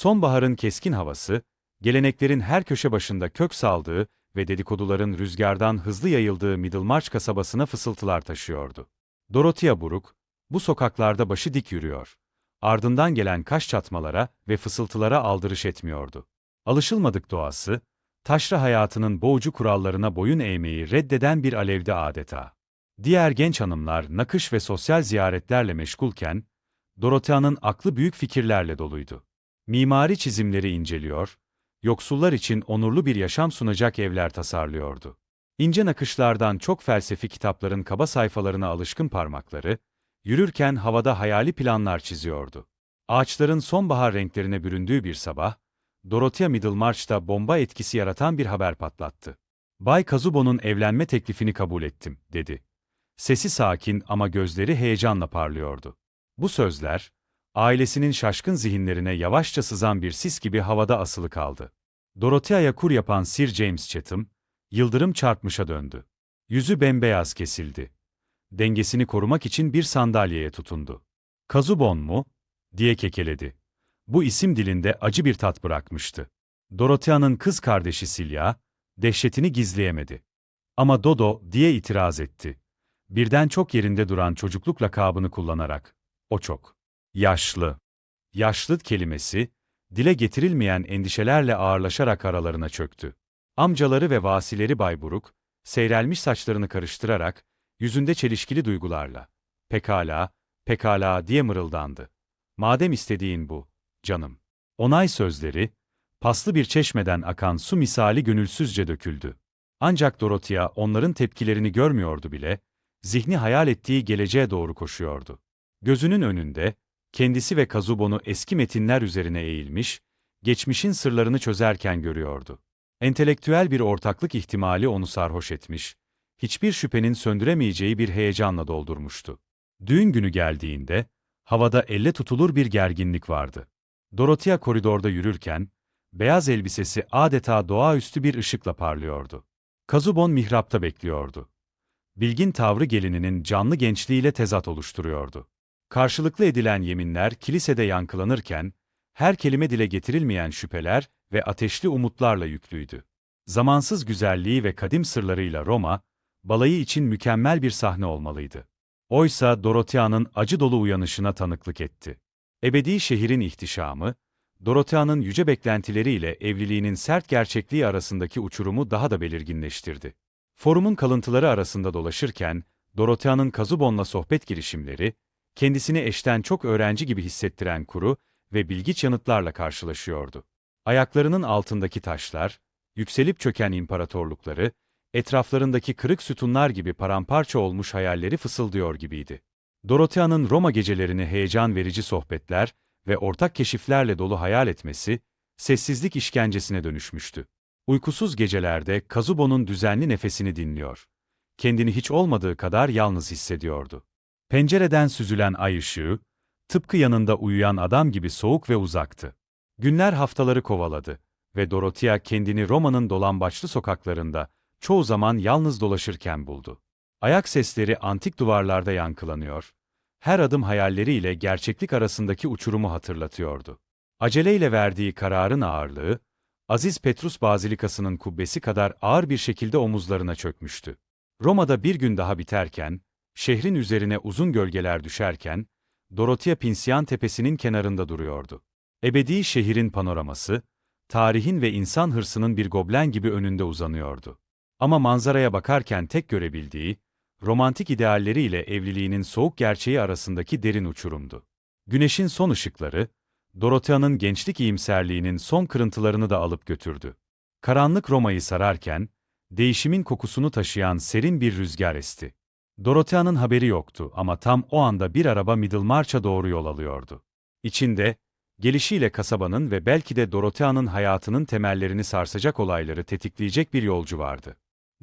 Sonbaharın keskin havası, geleneklerin her köşe başında kök saldığı ve dedikoduların rüzgardan hızlı yayıldığı Middlemarch kasabasına fısıltılar taşıyordu. Dorothea Brooke, bu sokaklarda başı dik yürüyor. Ardından gelen kaş çatmalara ve fısıltılara aldırış etmiyordu. Alışılmadık doğası, taşra hayatının boğucu kurallarına boyun eğmeyi reddeden bir alevdi adeta. Diğer genç hanımlar nakış ve sosyal ziyaretlerle meşgulken, Dorothea'nın aklı büyük fikirlerle doluydu. Mimari çizimleri inceliyor, yoksullar için onurlu bir yaşam sunacak evler tasarlıyordu. İnce nakışlardan çok felsefi kitapların kaba sayfalarına alışkın parmakları, yürürken havada hayali planlar çiziyordu. Ağaçların sonbahar renklerine büründüğü bir sabah, Dorothea Middlemarch'ta bomba etkisi yaratan bir haber patlattı. "Bay Kazubo'nun evlenme teklifini kabul ettim," dedi. Sesi sakin ama gözleri heyecanla parlıyordu. Bu sözler, ailesinin şaşkın zihinlerine yavaşça sızan bir sis gibi havada asılı kaldı. Dorothea'ya kur yapan Sir James Chatham, yıldırım çarpmışa döndü. Yüzü bembeyaz kesildi. Dengesini korumak için bir sandalyeye tutundu. "Kazubon mu?" diye kekeledi. Bu isim dilinde acı bir tat bırakmıştı. Dorothea'nın kız kardeşi Silya, dehşetini gizleyemedi. "Ama Dodo," diye itiraz etti. Birden çok yerinde duran çocukluk lakabını kullanarak. "O çok yaşlı." Yaşlı kelimesi, dile getirilmeyen endişelerle ağırlaşarak aralarına çöktü. Amcaları ve vasileri Bay Buruk, seyrelmiş saçlarını karıştırarak, yüzünde çelişkili duygularla, "Pekala, pekala," diye mırıldandı. "Madem istediğin bu, canım." Onay sözleri, paslı bir çeşmeden akan su misali gönülsüzce döküldü. Ancak Dorothea onların tepkilerini görmüyordu bile, zihni hayal ettiği geleceğe doğru koşuyordu. Gözünün önünde, kendisi ve Kazubon'u eski metinler üzerine eğilmiş, geçmişin sırlarını çözerken görüyordu. Entelektüel bir ortaklık ihtimali onu sarhoş etmiş, hiçbir şüphenin söndüremeyeceği bir heyecanla doldurmuştu. Düğün günü geldiğinde, havada elle tutulur bir gerginlik vardı. Dorothea koridorda yürürken, beyaz elbisesi adeta doğaüstü bir ışıkla parlıyordu. Kazubon mihrapta bekliyordu. Bilgin tavrı gelininin canlı gençliğiyle tezat oluşturuyordu. Karşılıklı edilen yeminler kilisede yankılanırken, her kelime dile getirilmeyen şüpheler ve ateşli umutlarla yüklüydü. Zamansız güzelliği ve kadim sırlarıyla Roma, balayı için mükemmel bir sahne olmalıydı. Oysa Dorothea'nın acı dolu uyanışına tanıklık etti. Ebedi şehrin ihtişamı, Dorothea'nın yüce beklentileriyle evliliğinin sert gerçekliği arasındaki uçurumu daha da belirginleştirdi. Forumun kalıntıları arasında dolaşırken, Dorothea'nın Kazubon'la sohbet girişimleri, kendisini eşten çok öğrenci gibi hissettiren kuru ve bilgiç yanıtlarla karşılaşıyordu. Ayaklarının altındaki taşlar, yükselip çöken imparatorlukları, etraflarındaki kırık sütunlar gibi paramparça olmuş hayalleri fısıldıyor gibiydi. Dorothea'nın Roma gecelerini heyecan verici sohbetler ve ortak keşiflerle dolu hayal etmesi, sessizlik işkencesine dönüşmüştü. Uykusuz gecelerde Kazubon'un düzenli nefesini dinliyor. Kendini hiç olmadığı kadar yalnız hissediyordu. Pencereden süzülen ay ışığı, tıpkı yanında uyuyan adam gibi soğuk ve uzaktı. Günler haftaları kovaladı ve Dorothea kendini Roma'nın dolambaçlı sokaklarında, çoğu zaman yalnız dolaşırken buldu. Ayak sesleri antik duvarlarda yankılanıyor, her adım hayalleriyle gerçeklik arasındaki uçurumu hatırlatıyordu. Aceleyle verdiği kararın ağırlığı, Aziz Petrus Bazilikası'nın kubbesi kadar ağır bir şekilde omuzlarına çökmüştü. Roma'da bir gün daha biterken, şehrin üzerine uzun gölgeler düşerken, Dorothea Pincian tepesinin kenarında duruyordu. Ebedi şehrin panoraması, tarihin ve insan hırsının bir goblen gibi önünde uzanıyordu. Ama manzaraya bakarken tek görebildiği, romantik idealleriyle evliliğinin soğuk gerçeği arasındaki derin uçurumdu. Güneşin son ışıkları, Dorothea'nın gençlik iyimserliğinin son kırıntılarını da alıp götürdü. Karanlık Roma'yı sararken, değişimin kokusunu taşıyan serin bir rüzgar esti. Dorothea'nın haberi yoktu ama tam o anda bir araba Middlemarch'a doğru yol alıyordu. İçinde, gelişiyle kasabanın ve belki de Dorothea'nın hayatının temellerini sarsacak olayları tetikleyecek bir yolcu vardı.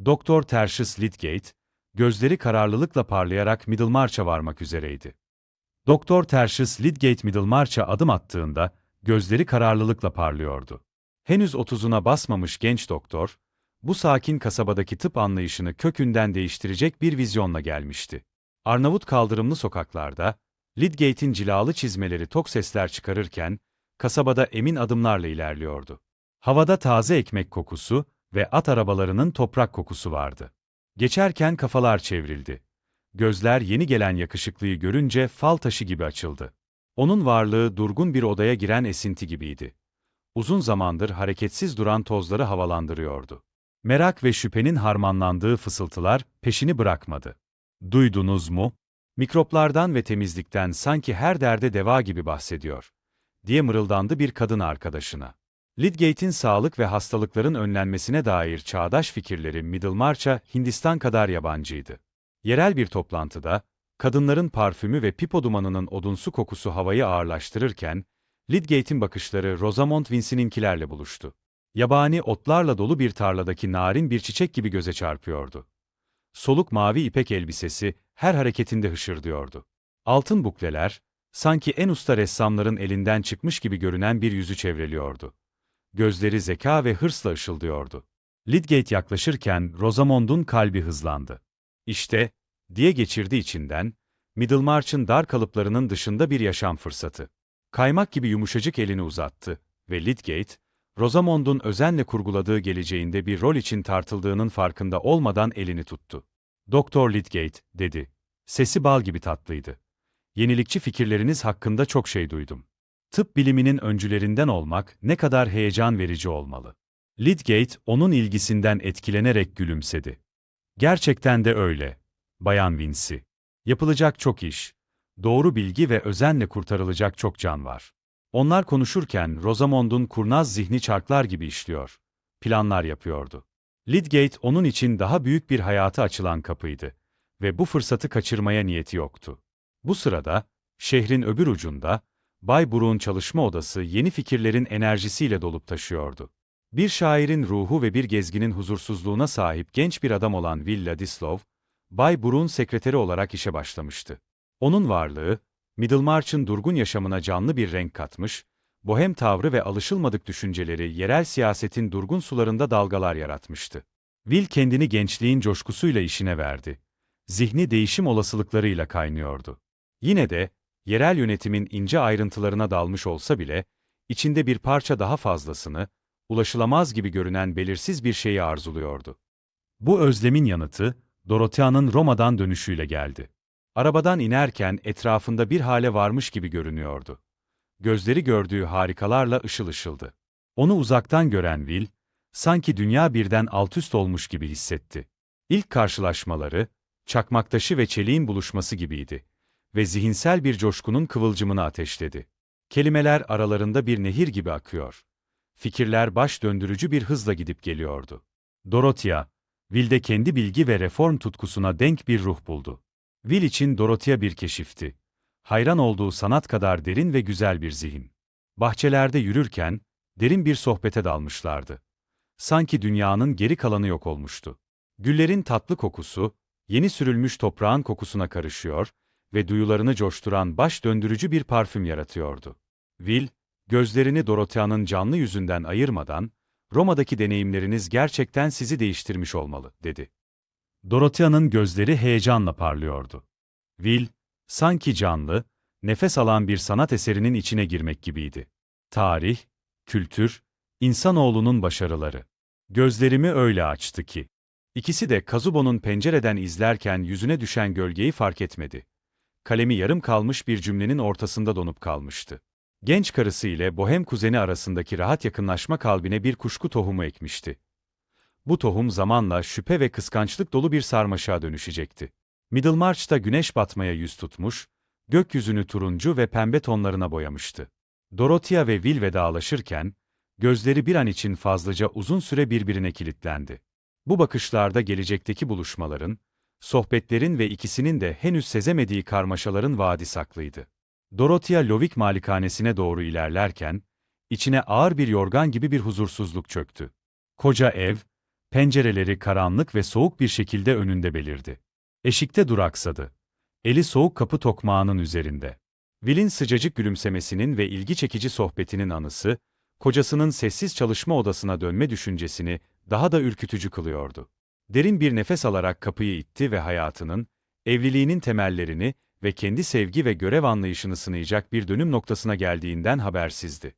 Doktor Tertius Lydgate, gözleri kararlılıkla parlayarak Middlemarch'a varmak üzereydi. Doktor Tertius Lydgate Middlemarch'a adım attığında, gözleri kararlılıkla parlıyordu. Henüz 30'una basmamış genç doktor, bu sakin kasabadaki tıp anlayışını kökünden değiştirecek bir vizyonla gelmişti. Arnavut kaldırımlı sokaklarda, Lydgate'in cilalı çizmeleri tok sesler çıkarırken, kasabada emin adımlarla ilerliyordu. Havada taze ekmek kokusu ve at arabalarının toprak kokusu vardı. Geçerken kafalar çevrildi. Gözler yeni gelen yakışıklıyı görünce fal taşı gibi açıldı. Onun varlığı durgun bir odaya giren esinti gibiydi. Uzun zamandır hareketsiz duran tozları havalandırıyordu. Merak ve şüphenin harmanlandığı fısıltılar peşini bırakmadı. "Duydunuz mu? Mikroplardan ve temizlikten sanki her derde deva gibi bahsediyor," diye mırıldandı bir kadın arkadaşına. Lydgate'in sağlık ve hastalıkların önlenmesine dair çağdaş fikirleri Middlemarch'a Hindistan kadar yabancıydı. Yerel bir toplantıda, kadınların parfümü ve pipo dumanının odunsu kokusu havayı ağırlaştırırken, Lydgate'in bakışları Rosamond Vincy'ninkilerle buluştu. Yabani otlarla dolu bir tarladaki narin bir çiçek gibi göze çarpıyordu. Soluk mavi ipek elbisesi her hareketinde hışırdıyordu. Altın bukleler, sanki en usta ressamların elinden çıkmış gibi görünen bir yüzü çevreliyordu. Gözleri zeka ve hırsla ışıldıyordu. Lydgate yaklaşırken Rosamond'un kalbi hızlandı. "İşte," diye geçirdi içinden, Middlemarch'ın dar kalıplarının dışında bir yaşam fırsatı. Kaymak gibi yumuşacık elini uzattı ve Lydgate, Rosamond'un özenle kurguladığı geleceğinde bir rol için tartıldığının farkında olmadan elini tuttu. "Doktor Lydgate," dedi. Sesi bal gibi tatlıydı. "Yenilikçi fikirleriniz hakkında çok şey duydum. Tıp biliminin öncülerinden olmak ne kadar heyecan verici olmalı." Lydgate, onun ilgisinden etkilenerek gülümsedi. "Gerçekten de öyle, Bayan Vincy. Yapılacak çok iş, doğru bilgi ve özenle kurtarılacak çok can var." Onlar konuşurken Rosamond'un kurnaz zihni çarklar gibi işliyor, planlar yapıyordu. Lydgate onun için daha büyük bir hayata açılan kapıydı ve bu fırsatı kaçırmaya niyeti yoktu. Bu sırada, şehrin öbür ucunda, Bay Brooke'un çalışma odası yeni fikirlerin enerjisiyle dolup taşıyordu. Bir şairin ruhu ve bir gezginin huzursuzluğuna sahip genç bir adam olan Will Ladislaw, Bay Brooke'un sekreteri olarak işe başlamıştı. Onun varlığı, Middlemarch'ın durgun yaşamına canlı bir renk katmış, bohem tavrı ve alışılmadık düşünceleri yerel siyasetin durgun sularında dalgalar yaratmıştı. Will kendini gençliğin coşkusuyla işine verdi. Zihni değişim olasılıklarıyla kaynıyordu. Yine de, yerel yönetimin ince ayrıntılarına dalmış olsa bile, içinde bir parça daha fazlasını, ulaşılamaz gibi görünen belirsiz bir şeyi arzuluyordu. Bu özlemin yanıtı, Dorothea'nın Roma'dan dönüşüyle geldi. Arabadan inerken etrafında bir hale varmış gibi görünüyordu. Gözleri gördüğü harikalarla ışıl ışıldı. Onu uzaktan gören Will, sanki dünya birden altüst olmuş gibi hissetti. İlk karşılaşmaları, çakmaktaşı ve çeliğin buluşması gibiydi ve zihinsel bir coşkunun kıvılcımını ateşledi. Kelimeler aralarında bir nehir gibi akıyor. Fikirler baş döndürücü bir hızla gidip geliyordu. Dorothea, Will'de kendi bilgi ve reform tutkusuna denk bir ruh buldu. Will için Dorothea bir keşifti. Hayran olduğu sanat kadar derin ve güzel bir zihin. Bahçelerde yürürken, derin bir sohbete dalmışlardı. Sanki dünyanın geri kalanı yok olmuştu. Güllerin tatlı kokusu, yeni sürülmüş toprağın kokusuna karışıyor ve duyularını coşturan baş döndürücü bir parfüm yaratıyordu. Will, gözlerini Dorothea'nın canlı yüzünden ayırmadan, "Roma'daki deneyimleriniz gerçekten sizi değiştirmiş olmalı," dedi. Dorothea'nın gözleri heyecanla parlıyordu. Will, sanki canlı, nefes alan bir sanat eserinin içine girmek gibiydi. Tarih, kültür, insanoğlunun başarıları. Gözlerimi öyle açtı ki. İkisi de Kazubo'nun pencereden izlerken yüzüne düşen gölgeyi fark etmedi. Kalemi yarım kalmış bir cümlenin ortasında donup kalmıştı. Genç karısı ile bohem kuzeni arasındaki rahat yakınlaşma kalbine bir kuşku tohumu ekmişti. Bu tohum zamanla şüphe ve kıskançlık dolu bir sarmaşığa dönüşecekti. Middlemarch'ta güneş batmaya yüz tutmuş, gökyüzünü turuncu ve pembe tonlarına boyamıştı. Dorothea ve Will vedalaşırken, gözleri bir an için fazlaca uzun süre birbirine kilitlendi. Bu bakışlarda gelecekteki buluşmaların, sohbetlerin ve ikisinin de henüz sezemediği karmaşaların vaadi saklıydı. Dorothea Lovik malikanesine doğru ilerlerken, içine ağır bir yorgan gibi bir huzursuzluk çöktü. Koca ev, pencereleri karanlık ve soğuk bir şekilde önünde belirdi. Eşikte duraksadı. Eli soğuk kapı tokmağının üzerinde. Will'in sıcacık gülümsemesinin ve ilgi çekici sohbetinin anısı, kocasının sessiz çalışma odasına dönme düşüncesini daha da ürkütücü kılıyordu. Derin bir nefes alarak kapıyı itti ve hayatının, evliliğinin temellerini ve kendi sevgi ve görev anlayışını sınayacak bir dönüm noktasına geldiğinden habersizdi.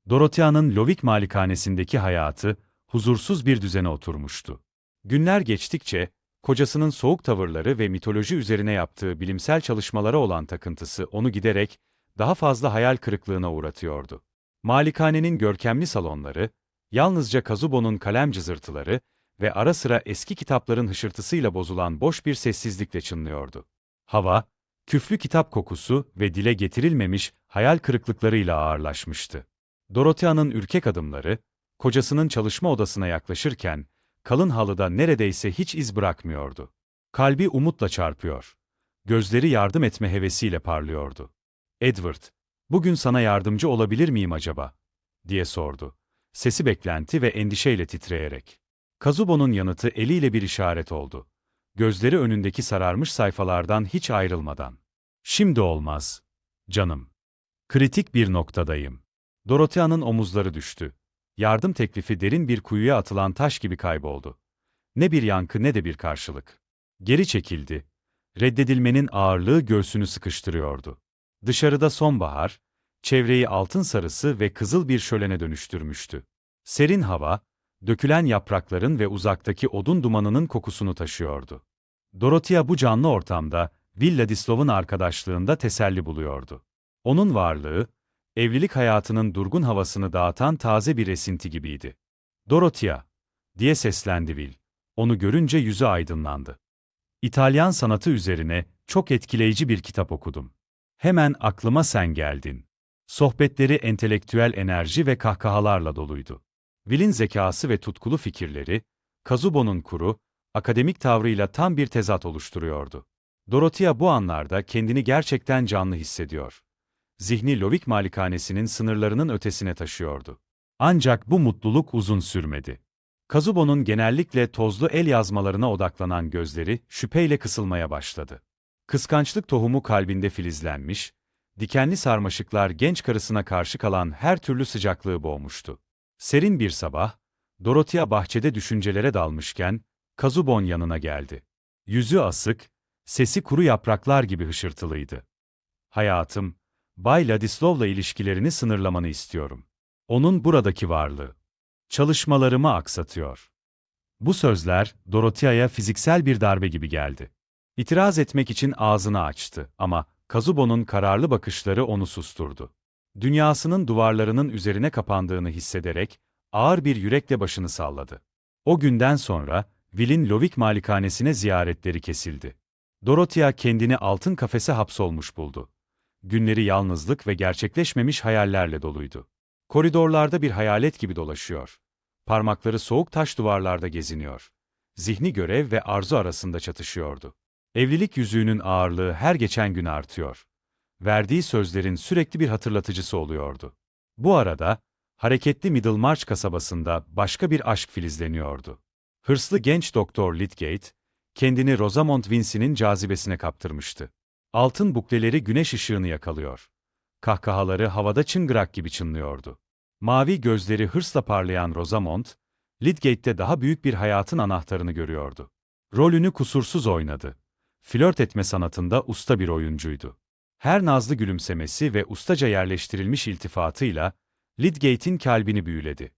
Dorothea'nın Lovik malikanesindeki hayatı, huzursuz bir düzene oturmuştu. Günler geçtikçe, kocasının soğuk tavırları ve mitoloji üzerine yaptığı bilimsel çalışmalara olan takıntısı onu giderek daha fazla hayal kırıklığına uğratıyordu. Malikanenin görkemli salonları, yalnızca Kazubo'nun kalem cızırtıları ve ara sıra eski kitapların hışırtısıyla bozulan boş bir sessizlikle çınlıyordu. Hava, küflü kitap kokusu ve dile getirilmemiş hayal kırıklıklarıyla ağırlaşmıştı. Dorothea'nın ürkek adımları, kocasının çalışma odasına yaklaşırken, kalın halıda neredeyse hiç iz bırakmıyordu. Kalbi umutla çarpıyor. Gözleri yardım etme hevesiyle parlıyordu. "Edward, bugün sana yardımcı olabilir miyim acaba?" diye sordu. Sesi beklenti ve endişeyle titreyerek. Kazubo'nun yanıtı eliyle bir işaret oldu. Gözleri önündeki sararmış sayfalardan hiç ayrılmadan. "Şimdi olmaz, canım. Kritik bir noktadayım." Dorothea'nın omuzları düştü. Yardım teklifi derin bir kuyuya atılan taş gibi kayboldu. Ne bir yankı ne de bir karşılık. Geri çekildi. Reddedilmenin ağırlığı göğsünü sıkıştırıyordu. Dışarıda sonbahar, çevreyi altın sarısı ve kızıl bir şölene dönüştürmüştü. Serin hava, dökülen yaprakların ve uzaktaki odun dumanının kokusunu taşıyordu. Dorothea bu canlı ortamda, Villadislav'ın arkadaşlığında teselli buluyordu. Onun varlığı, evlilik hayatının durgun havasını dağıtan taze bir esinti gibiydi. "Dorothea!" diye seslendi Will. Onu görünce yüzü aydınlandı. "İtalyan sanatı üzerine çok etkileyici bir kitap okudum. Hemen aklıma sen geldin." Sohbetleri entelektüel enerji ve kahkahalarla doluydu. Will'in zekası ve tutkulu fikirleri, Kazubo'nun kuru, akademik tavrıyla tam bir tezat oluşturuyordu. Dorothea bu anlarda kendini gerçekten canlı hissediyor. Zihni Lovik malikanesinin sınırlarının ötesine taşıyordu. Ancak bu mutluluk uzun sürmedi. Kazubo'nun genellikle tozlu el yazmalarına odaklanan gözleri şüpheyle kısılmaya başladı. Kıskançlık tohumu kalbinde filizlenmiş, dikenli sarmaşıklar genç karısına karşı kalan her türlü sıcaklığı boğmuştu. Serin bir sabah, Dorothea bahçede düşüncelere dalmışken, Kazubon yanına geldi. Yüzü asık, sesi kuru yapraklar gibi hışırtılıydı. "Hayatım, Bay Ladislav'la ilişkilerini sınırlamanı istiyorum. Onun buradaki varlığı çalışmalarımı aksatıyor." Bu sözler, Dorothea'ya fiziksel bir darbe gibi geldi. İtiraz etmek için ağzını açtı ama Kazubo'nun kararlı bakışları onu susturdu. Dünyasının duvarlarının üzerine kapandığını hissederek, ağır bir yürekle başını salladı. O günden sonra, Will'in Lovik malikanesine ziyaretleri kesildi. Dorothea kendini altın kafese hapsolmuş buldu. Günleri yalnızlık ve gerçekleşmemiş hayallerle doluydu. Koridorlarda bir hayalet gibi dolaşıyor. Parmakları soğuk taş duvarlarda geziniyor. Zihni görev ve arzu arasında çatışıyordu. Evlilik yüzüğünün ağırlığı her geçen gün artıyor. Verdiği sözlerin sürekli bir hatırlatıcısı oluyordu. Bu arada, hareketli Middlemarch kasabasında başka bir aşk filizleniyordu. Hırslı genç doktor Lydgate, kendini Rosamond Vincy'nin cazibesine kaptırmıştı. Altın bukleleri güneş ışığını yakalıyor. Kahkahaları havada çıngırak gibi çınlıyordu. Mavi gözleri hırsla parlayan Rosamond, Lydgate'de daha büyük bir hayatın anahtarını görüyordu. Rolünü kusursuz oynadı. Flört etme sanatında usta bir oyuncuydu. Her nazlı gülümsemesi ve ustaca yerleştirilmiş iltifatıyla, Lydgate'in kalbini büyüledi.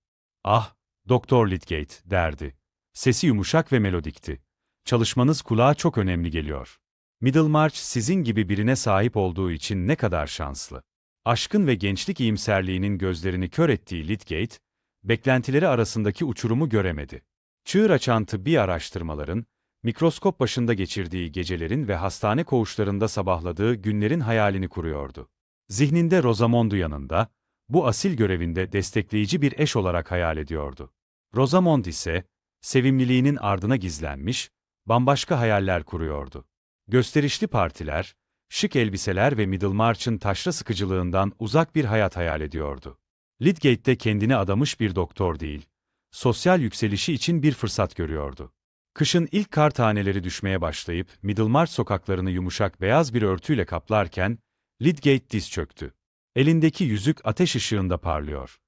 "Ah, Doktor Lydgate," derdi. Sesi yumuşak ve melodikti. "Çalışmanız kulağa çok önemli geliyor. Middlemarch sizin gibi birine sahip olduğu için ne kadar şanslı." Aşkın ve gençlik iyimserliğinin gözlerini kör ettiği Lydgate, beklentileri arasındaki uçurumu göremedi. Çığır açan tıbbi araştırmaların, mikroskop başında geçirdiği gecelerin ve hastane koğuşlarında sabahladığı günlerin hayalini kuruyordu. Zihninde Rosamond'u yanında, bu asil görevinde destekleyici bir eş olarak hayal ediyordu. Rosamond ise, sevimliliğinin ardına gizlenmiş, bambaşka hayaller kuruyordu. Gösterişli partiler, şık elbiseler ve Middlemarch'ın taşra sıkıcılığından uzak bir hayat hayal ediyordu. Lydgate'de kendini adamış bir doktor değil, sosyal yükselişi için bir fırsat görüyordu. Kışın ilk kar taneleri düşmeye başlayıp Middlemarch sokaklarını yumuşak beyaz bir örtüyle kaplarken, Lydgate diz çöktü. Elindeki yüzük ateş ışığında parlıyor.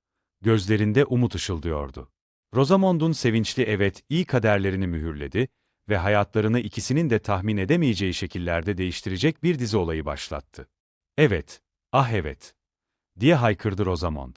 Gözlerinde umut ışıldıyordu. Rosamond'un sevinçli evet iyi kaderlerini mühürledi ve hayatlarını ikisinin de tahmin edemeyeceği şekillerde değiştirecek bir dizi olayı başlattı. "Evet, ah evet," diye haykırdı Rosamond.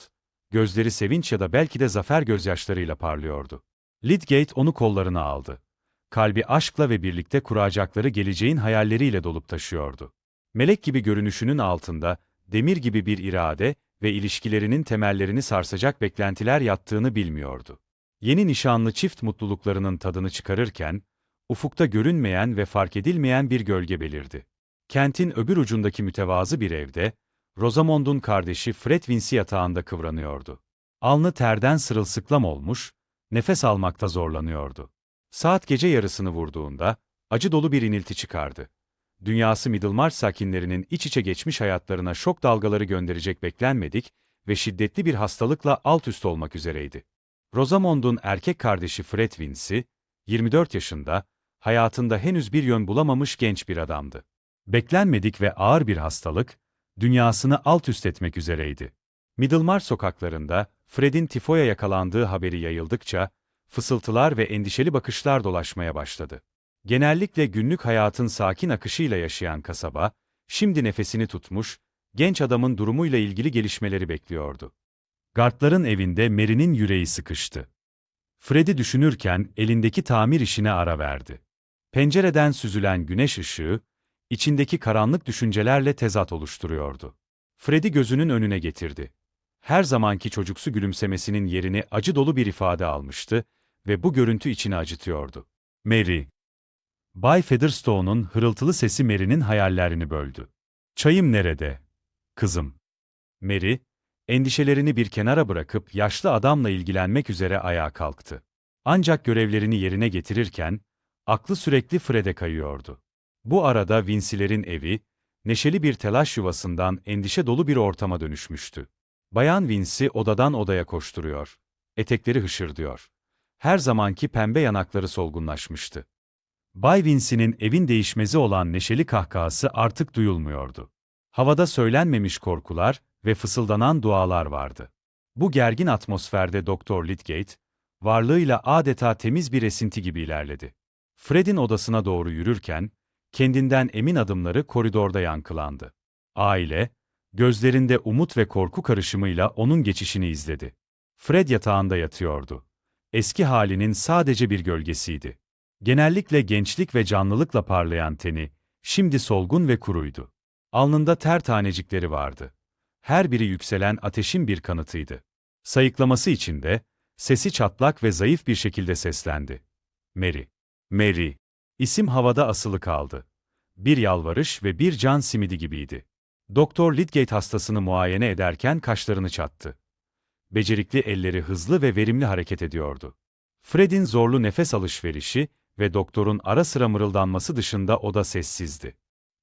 Gözleri sevinç ya da belki de zafer gözyaşlarıyla parlıyordu. Lydgate onu kollarına aldı. Kalbi aşkla ve birlikte kuracakları geleceğin hayalleriyle dolup taşıyordu. Melek gibi görünüşünün altında, demir gibi bir irade ve ilişkilerinin temellerini sarsacak beklentiler yattığını bilmiyordu. Yeni nişanlı çift mutluluklarının tadını çıkarırken, ufukta görünmeyen ve fark edilmeyen bir gölge belirdi. Kentin öbür ucundaki mütevazı bir evde, Rosamond'un kardeşi Fred Vincy yatağında kıvranıyordu. Alnı terden sırılsıklam olmuş, nefes almakta zorlanıyordu. Saat gece yarısını vurduğunda, acı dolu bir inilti çıkardı. Dünyası Middlemarch sakinlerinin iç içe geçmiş hayatlarına şok dalgaları gönderecek beklenmedik ve şiddetli bir hastalıkla alt üst olmak üzereydi. Rosamond'un erkek kardeşi Fred Vincy, 24 yaşında, hayatında henüz bir yön bulamamış genç bir adamdı. Beklenmedik ve ağır bir hastalık, dünyasını alt üst etmek üzereydi. Middlemarch sokaklarında, Fred'in tifoya yakalandığı haberi yayıldıkça, fısıltılar ve endişeli bakışlar dolaşmaya başladı. Genellikle günlük hayatın sakin akışıyla yaşayan kasaba, şimdi nefesini tutmuş, genç adamın durumuyla ilgili gelişmeleri bekliyordu. Gardların evinde Mary'nin yüreği sıkıştı. Fred'i düşünürken elindeki tamir işine ara verdi. Pencereden süzülen güneş ışığı, içindeki karanlık düşüncelerle tezat oluşturuyordu. Fred'i gözünün önüne getirdi. Her zamanki çocuksu gülümsemesinin yerini acı dolu bir ifade almıştı ve bu görüntü içini acıtıyordu. Mary. Bay Featherstone'un hırıltılı sesi Mary'nin hayallerini böldü. "Çayım nerede? Kızım." Mary, endişelerini bir kenara bırakıp yaşlı adamla ilgilenmek üzere ayağa kalktı. Ancak görevlerini yerine getirirken, aklı sürekli Fred'e kayıyordu. Bu arada Vincy'lerin evi, neşeli bir telaş yuvasından endişe dolu bir ortama dönüşmüştü. Bayan Vincy odadan odaya koşturuyor. Etekleri hışırdıyor. Her zamanki pembe yanakları solgunlaşmıştı. Bay Vincy'nin evin değişmezi olan neşeli kahkahası artık duyulmuyordu. Havada söylenmemiş korkular ve fısıldanan dualar vardı. Bu gergin atmosferde Doktor Lydgate, varlığıyla adeta temiz bir esinti gibi ilerledi. Fred'in odasına doğru yürürken, kendinden emin adımları koridorda yankılandı. Aile, gözlerinde umut ve korku karışımıyla onun geçişini izledi. Fred yatağında yatıyordu. Eski halinin sadece bir gölgesiydi. Genellikle gençlik ve canlılıkla parlayan teni, şimdi solgun ve kuruydu. Alnında ter tanecikleri vardı. Her biri yükselen ateşin bir kanıtıydı. Sayıklaması içinde, sesi çatlak ve zayıf bir şekilde seslendi. Mary. Mary. İsim havada asılı kaldı. Bir yalvarış ve bir can simidi gibiydi. Doktor Lydgate hastasını muayene ederken kaşlarını çattı. Becerikli elleri hızlı ve verimli hareket ediyordu. Fred'in zorlu nefes alışverişi ve doktorun ara sıra mırıldanması dışında oda sessizdi.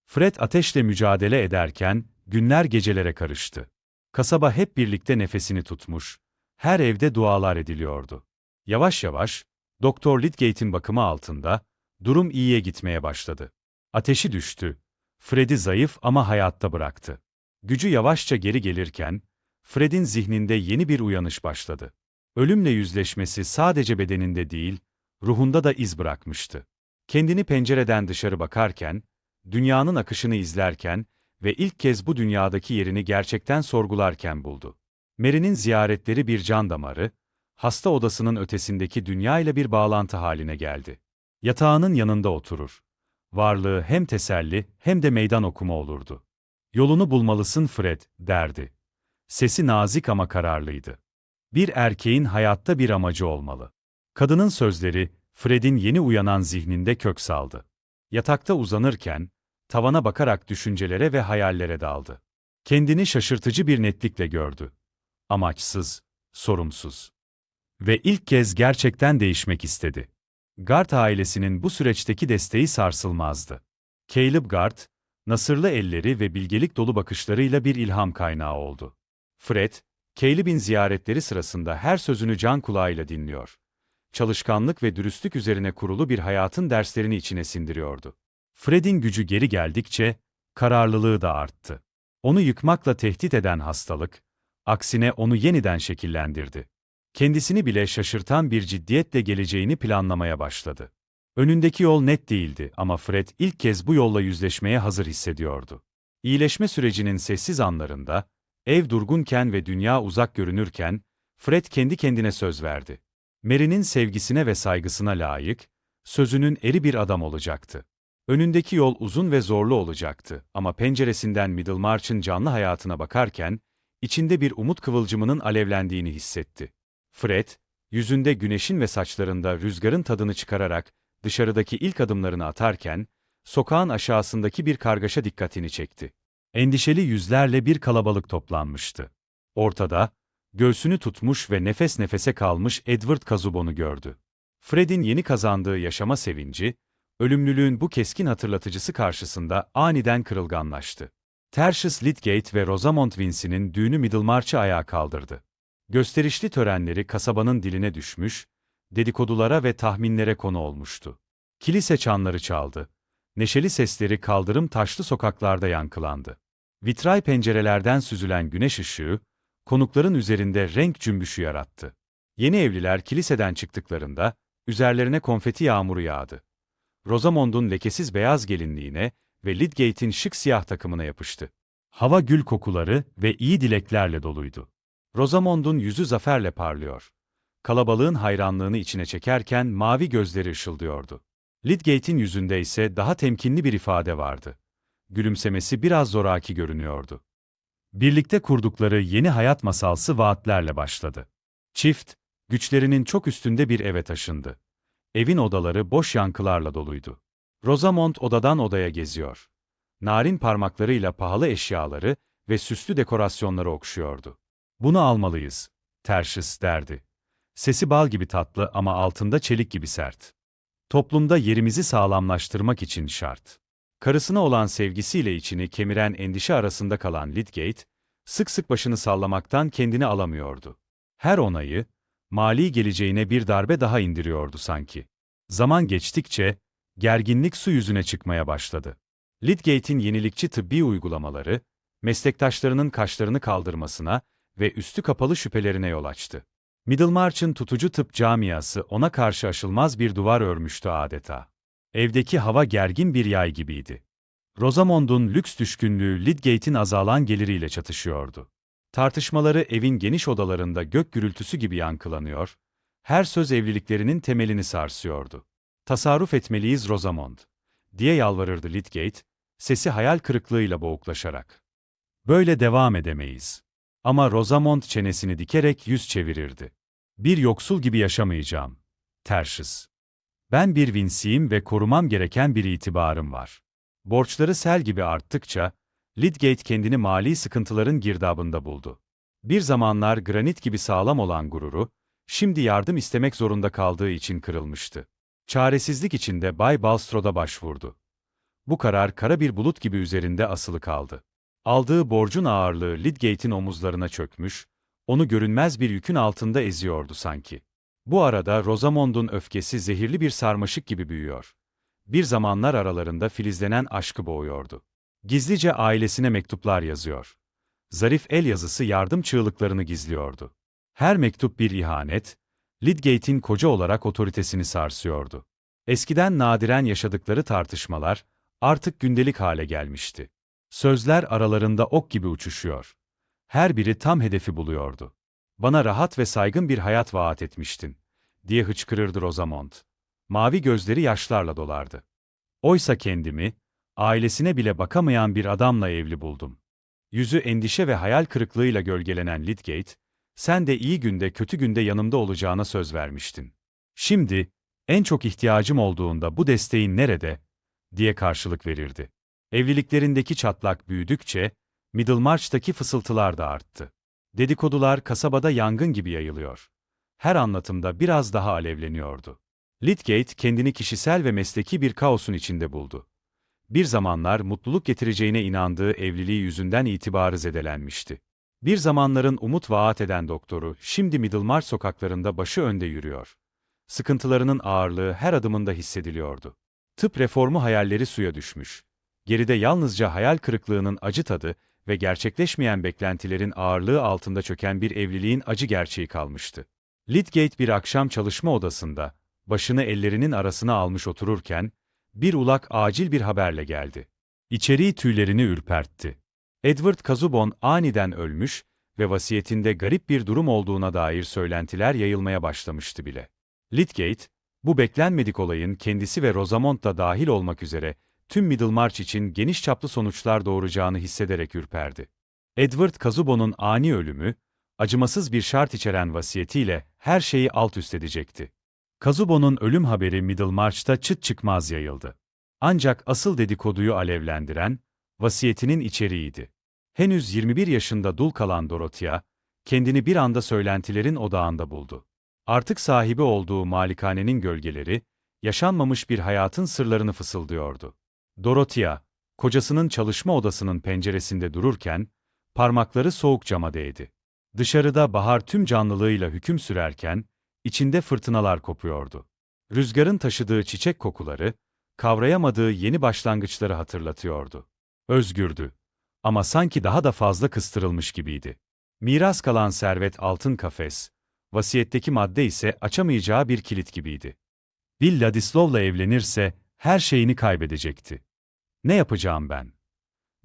Fred ateşle mücadele ederken günler gecelere karıştı. Kasaba hep birlikte nefesini tutmuş, her evde dualar ediliyordu. Yavaş yavaş, Doktor Lydgate'in bakımı altında, durum iyiye gitmeye başladı. Ateşi düştü. Fred'i zayıf ama hayatta bıraktı. Gücü yavaşça geri gelirken, Fred'in zihninde yeni bir uyanış başladı. Ölümle yüzleşmesi sadece bedeninde değil, ruhunda da iz bırakmıştı. Kendini pencereden dışarı bakarken, dünyanın akışını izlerken ve ilk kez bu dünyadaki yerini gerçekten sorgularken buldu. Mary'nin ziyaretleri bir can damarı, hasta odasının ötesindeki dünyayla bir bağlantı haline geldi. Yatağının yanında oturur. Varlığı hem teselli hem de meydan okuma olurdu. "Yolunu bulmalısın Fred," derdi. Sesi nazik ama kararlıydı. Bir erkeğin hayatta bir amacı olmalı. Kadının sözleri, Fred'in yeni uyanan zihninde kök saldı. Yatakta uzanırken, tavana bakarak düşüncelere ve hayallere daldı. Kendini şaşırtıcı bir netlikle gördü. Amaçsız, sorumsuz. Ve ilk kez gerçekten değişmek istedi. Gard ailesinin bu süreçteki desteği sarsılmazdı. Caleb Gard, nasırlı elleri ve bilgelik dolu bakışlarıyla bir ilham kaynağı oldu. Fred, Caleb'in ziyaretleri sırasında her sözünü can kulağıyla dinliyor. Çalışkanlık ve dürüstlük üzerine kurulu bir hayatın derslerini içine sindiriyordu. Fred'in gücü geri geldikçe, kararlılığı da arttı. Onu yıkmakla tehdit eden hastalık, aksine onu yeniden şekillendirdi. Kendisini bile şaşırtan bir ciddiyetle geleceğini planlamaya başladı. Önündeki yol net değildi ama Fred ilk kez bu yolla yüzleşmeye hazır hissediyordu. İyileşme sürecinin sessiz anlarında, Ev durgunken ve dünya uzak görünürken, Fred kendi kendine söz verdi. Mary'nin sevgisine ve saygısına layık, sözünün eri bir adam olacaktı. Önündeki yol uzun ve zorlu olacaktı ama penceresinden Middlemarch'ın canlı hayatına bakarken, içinde bir umut kıvılcımının alevlendiğini hissetti. Fred, yüzünde güneşin ve saçlarında rüzgarın tadını çıkararak dışarıdaki ilk adımlarını atarken, sokağın aşağısındaki bir kargaşa dikkatini çekti. Endişeli yüzlerle bir kalabalık toplanmıştı. Ortada, göğsünü tutmuş ve nefes nefese kalmış Edward Casaubon'u gördü. Fred'in yeni kazandığı yaşama sevinci, ölümlülüğün bu keskin hatırlatıcısı karşısında aniden kırılganlaştı. Tertius Lydgate ve Rosamond Vincy'nin düğünü Middlemarch'ı ayağa kaldırdı. Gösterişli törenleri kasabanın diline düşmüş, dedikodulara ve tahminlere konu olmuştu. Kilise çanları çaldı. Neşeli sesleri kaldırım taşlı sokaklarda yankılandı. Vitray pencerelerden süzülen güneş ışığı, konukların üzerinde renk cümbüşü yarattı. Yeni evliler kiliseden çıktıklarında, üzerlerine konfeti yağmuru yağdı. Rosamond'un lekesiz beyaz gelinliğine ve Lydgate'in şık siyah takımına yapıştı. Hava gül kokuları ve iyi dileklerle doluydu. Rosamond'un yüzü zaferle parlıyor. Kalabalığın hayranlığını içine çekerken mavi gözleri ışıldıyordu. Lydgate'in yüzünde ise daha temkinli bir ifade vardı. Gülümsemesi biraz zoraki görünüyordu. Birlikte kurdukları yeni hayat masalsı vaatlerle başladı. Çift, güçlerinin çok üstünde bir eve taşındı. Evin odaları boş yankılarla doluydu. Rosamond odadan odaya geziyor. Narin parmaklarıyla pahalı eşyaları ve süslü dekorasyonları okşuyordu. "Bunu almalıyız," Tertius derdi. Sesi bal gibi tatlı ama altında çelik gibi sert. "Toplumda yerimizi sağlamlaştırmak için şart." Karısına olan sevgisiyle içini kemiren endişe arasında kalan Lydgate, sık sık başını sallamaktan kendini alamıyordu. Her onayı, mali geleceğine bir darbe daha indiriyordu sanki. Zaman geçtikçe, gerginlik su yüzüne çıkmaya başladı. Lydgate'in yenilikçi tıbbi uygulamaları, meslektaşlarının kaşlarını kaldırmasına ve üstü kapalı şüphelerine yol açtı. Middlemarch'ın tutucu tıp camiası ona karşı aşılmaz bir duvar örmüştü adeta. Evdeki hava gergin bir yay gibiydi. Rosamond'un lüks düşkünlüğü Lydgate'in azalan geliriyle çatışıyordu. Tartışmaları evin geniş odalarında gök gürültüsü gibi yankılanıyor, her söz evliliklerinin temelini sarsıyordu. "Tasarruf etmeliyiz Rosamond," diye yalvarırdı Lydgate, sesi hayal kırıklığıyla boğuklaşarak. "Böyle devam edemeyiz." Ama Rosamond çenesini dikerek yüz çevirirdi. "Bir yoksul gibi yaşamayacağım, Tertius. Ben bir Vincy'yim ve korumam gereken bir itibarım var." Borçları sel gibi arttıkça, Lydgate kendini mali sıkıntıların girdabında buldu. Bir zamanlar granit gibi sağlam olan gururu, şimdi yardım istemek zorunda kaldığı için kırılmıştı. Çaresizlik içinde Bay Bulstrode'a başvurdu. Bu karar kara bir bulut gibi üzerinde asılı kaldı. Aldığı borcun ağırlığı Lydgate'in omuzlarına çökmüş, onu görünmez bir yükün altında eziyordu sanki. Bu arada Rosamond'un öfkesi zehirli bir sarmaşık gibi büyüyor. Bir zamanlar aralarında filizlenen aşkı boğuyordu. Gizlice ailesine mektuplar yazıyor. Zarif el yazısı yardım çığlıklarını gizliyordu. Her mektup bir ihanet, Lydgate'in koca olarak otoritesini sarsıyordu. Eskiden nadiren yaşadıkları tartışmalar, artık gündelik hale gelmişti. Sözler aralarında ok gibi uçuşuyor. Her biri tam hedefi buluyordu. "Bana rahat ve saygın bir hayat vaat etmiştin," diye hıçkırırdı Rosamond. Mavi gözleri yaşlarla dolardı. "Oysa kendimi, ailesine bile bakamayan bir adamla evli buldum." Yüzü endişe ve hayal kırıklığıyla gölgelenen Lydgate, "Sen de iyi günde kötü günde yanımda olacağına söz vermiştin. Şimdi, en çok ihtiyacım olduğunda bu desteğin nerede?" diye karşılık verirdi. Evliliklerindeki çatlak büyüdükçe, Middlemarch'taki fısıltılar da arttı. Dedikodular kasabada yangın gibi yayılıyor. Her anlatımda biraz daha alevleniyordu. Lydgate kendini kişisel ve mesleki bir kaosun içinde buldu. Bir zamanlar mutluluk getireceğine inandığı evliliği yüzünden itibarı zedelenmişti. Bir zamanların umut vaat eden doktoru, şimdi Middlemarch sokaklarında başı önde yürüyor. Sıkıntılarının ağırlığı her adımında hissediliyordu. Tıp reformu hayalleri suya düşmüş. Geride yalnızca hayal kırıklığının acı tadı ve gerçekleşmeyen beklentilerin ağırlığı altında çöken bir evliliğin acı gerçeği kalmıştı. Lydgate bir akşam çalışma odasında, başını ellerinin arasına almış otururken, bir ulak acil bir haberle geldi. İçeriği tüylerini ürpertti. Edward Casaubon aniden ölmüş ve vasiyetinde garip bir durum olduğuna dair söylentiler yayılmaya başlamıştı bile. Lydgate, bu beklenmedik olayın kendisi ve Rosamond da dahil olmak üzere tüm Middlemarch için geniş çaplı sonuçlar doğuracağını hissederek ürperdi. Edward Casaubon'un ani ölümü, acımasız bir şart içeren vasiyetiyle her şeyi alt üst edecekti. Casaubon'un ölüm haberi Middlemarch'ta çıt çıkmaz yayıldı. Ancak asıl dedikoduyu alevlendiren, vasiyetinin içeriğiydi. Henüz 21 yaşında dul kalan Dorothea, kendini bir anda söylentilerin odağında buldu. Artık sahibi olduğu malikanenin gölgeleri, yaşanmamış bir hayatın sırlarını fısıldıyordu. Dorothea, kocasının çalışma odasının penceresinde dururken, parmakları soğuk cama değdi. Dışarıda bahar tüm canlılığıyla hüküm sürerken, içinde fırtınalar kopuyordu. Rüzgarın taşıdığı çiçek kokuları, kavrayamadığı yeni başlangıçları hatırlatıyordu. Özgürdü. Ama sanki daha da fazla kıstırılmış gibiydi. Miras kalan servet altın kafes, vasiyetteki madde ise açamayacağı bir kilit gibiydi. Will Ladislaw'la evlenirse her şeyini kaybedecekti. Ne yapacağım ben?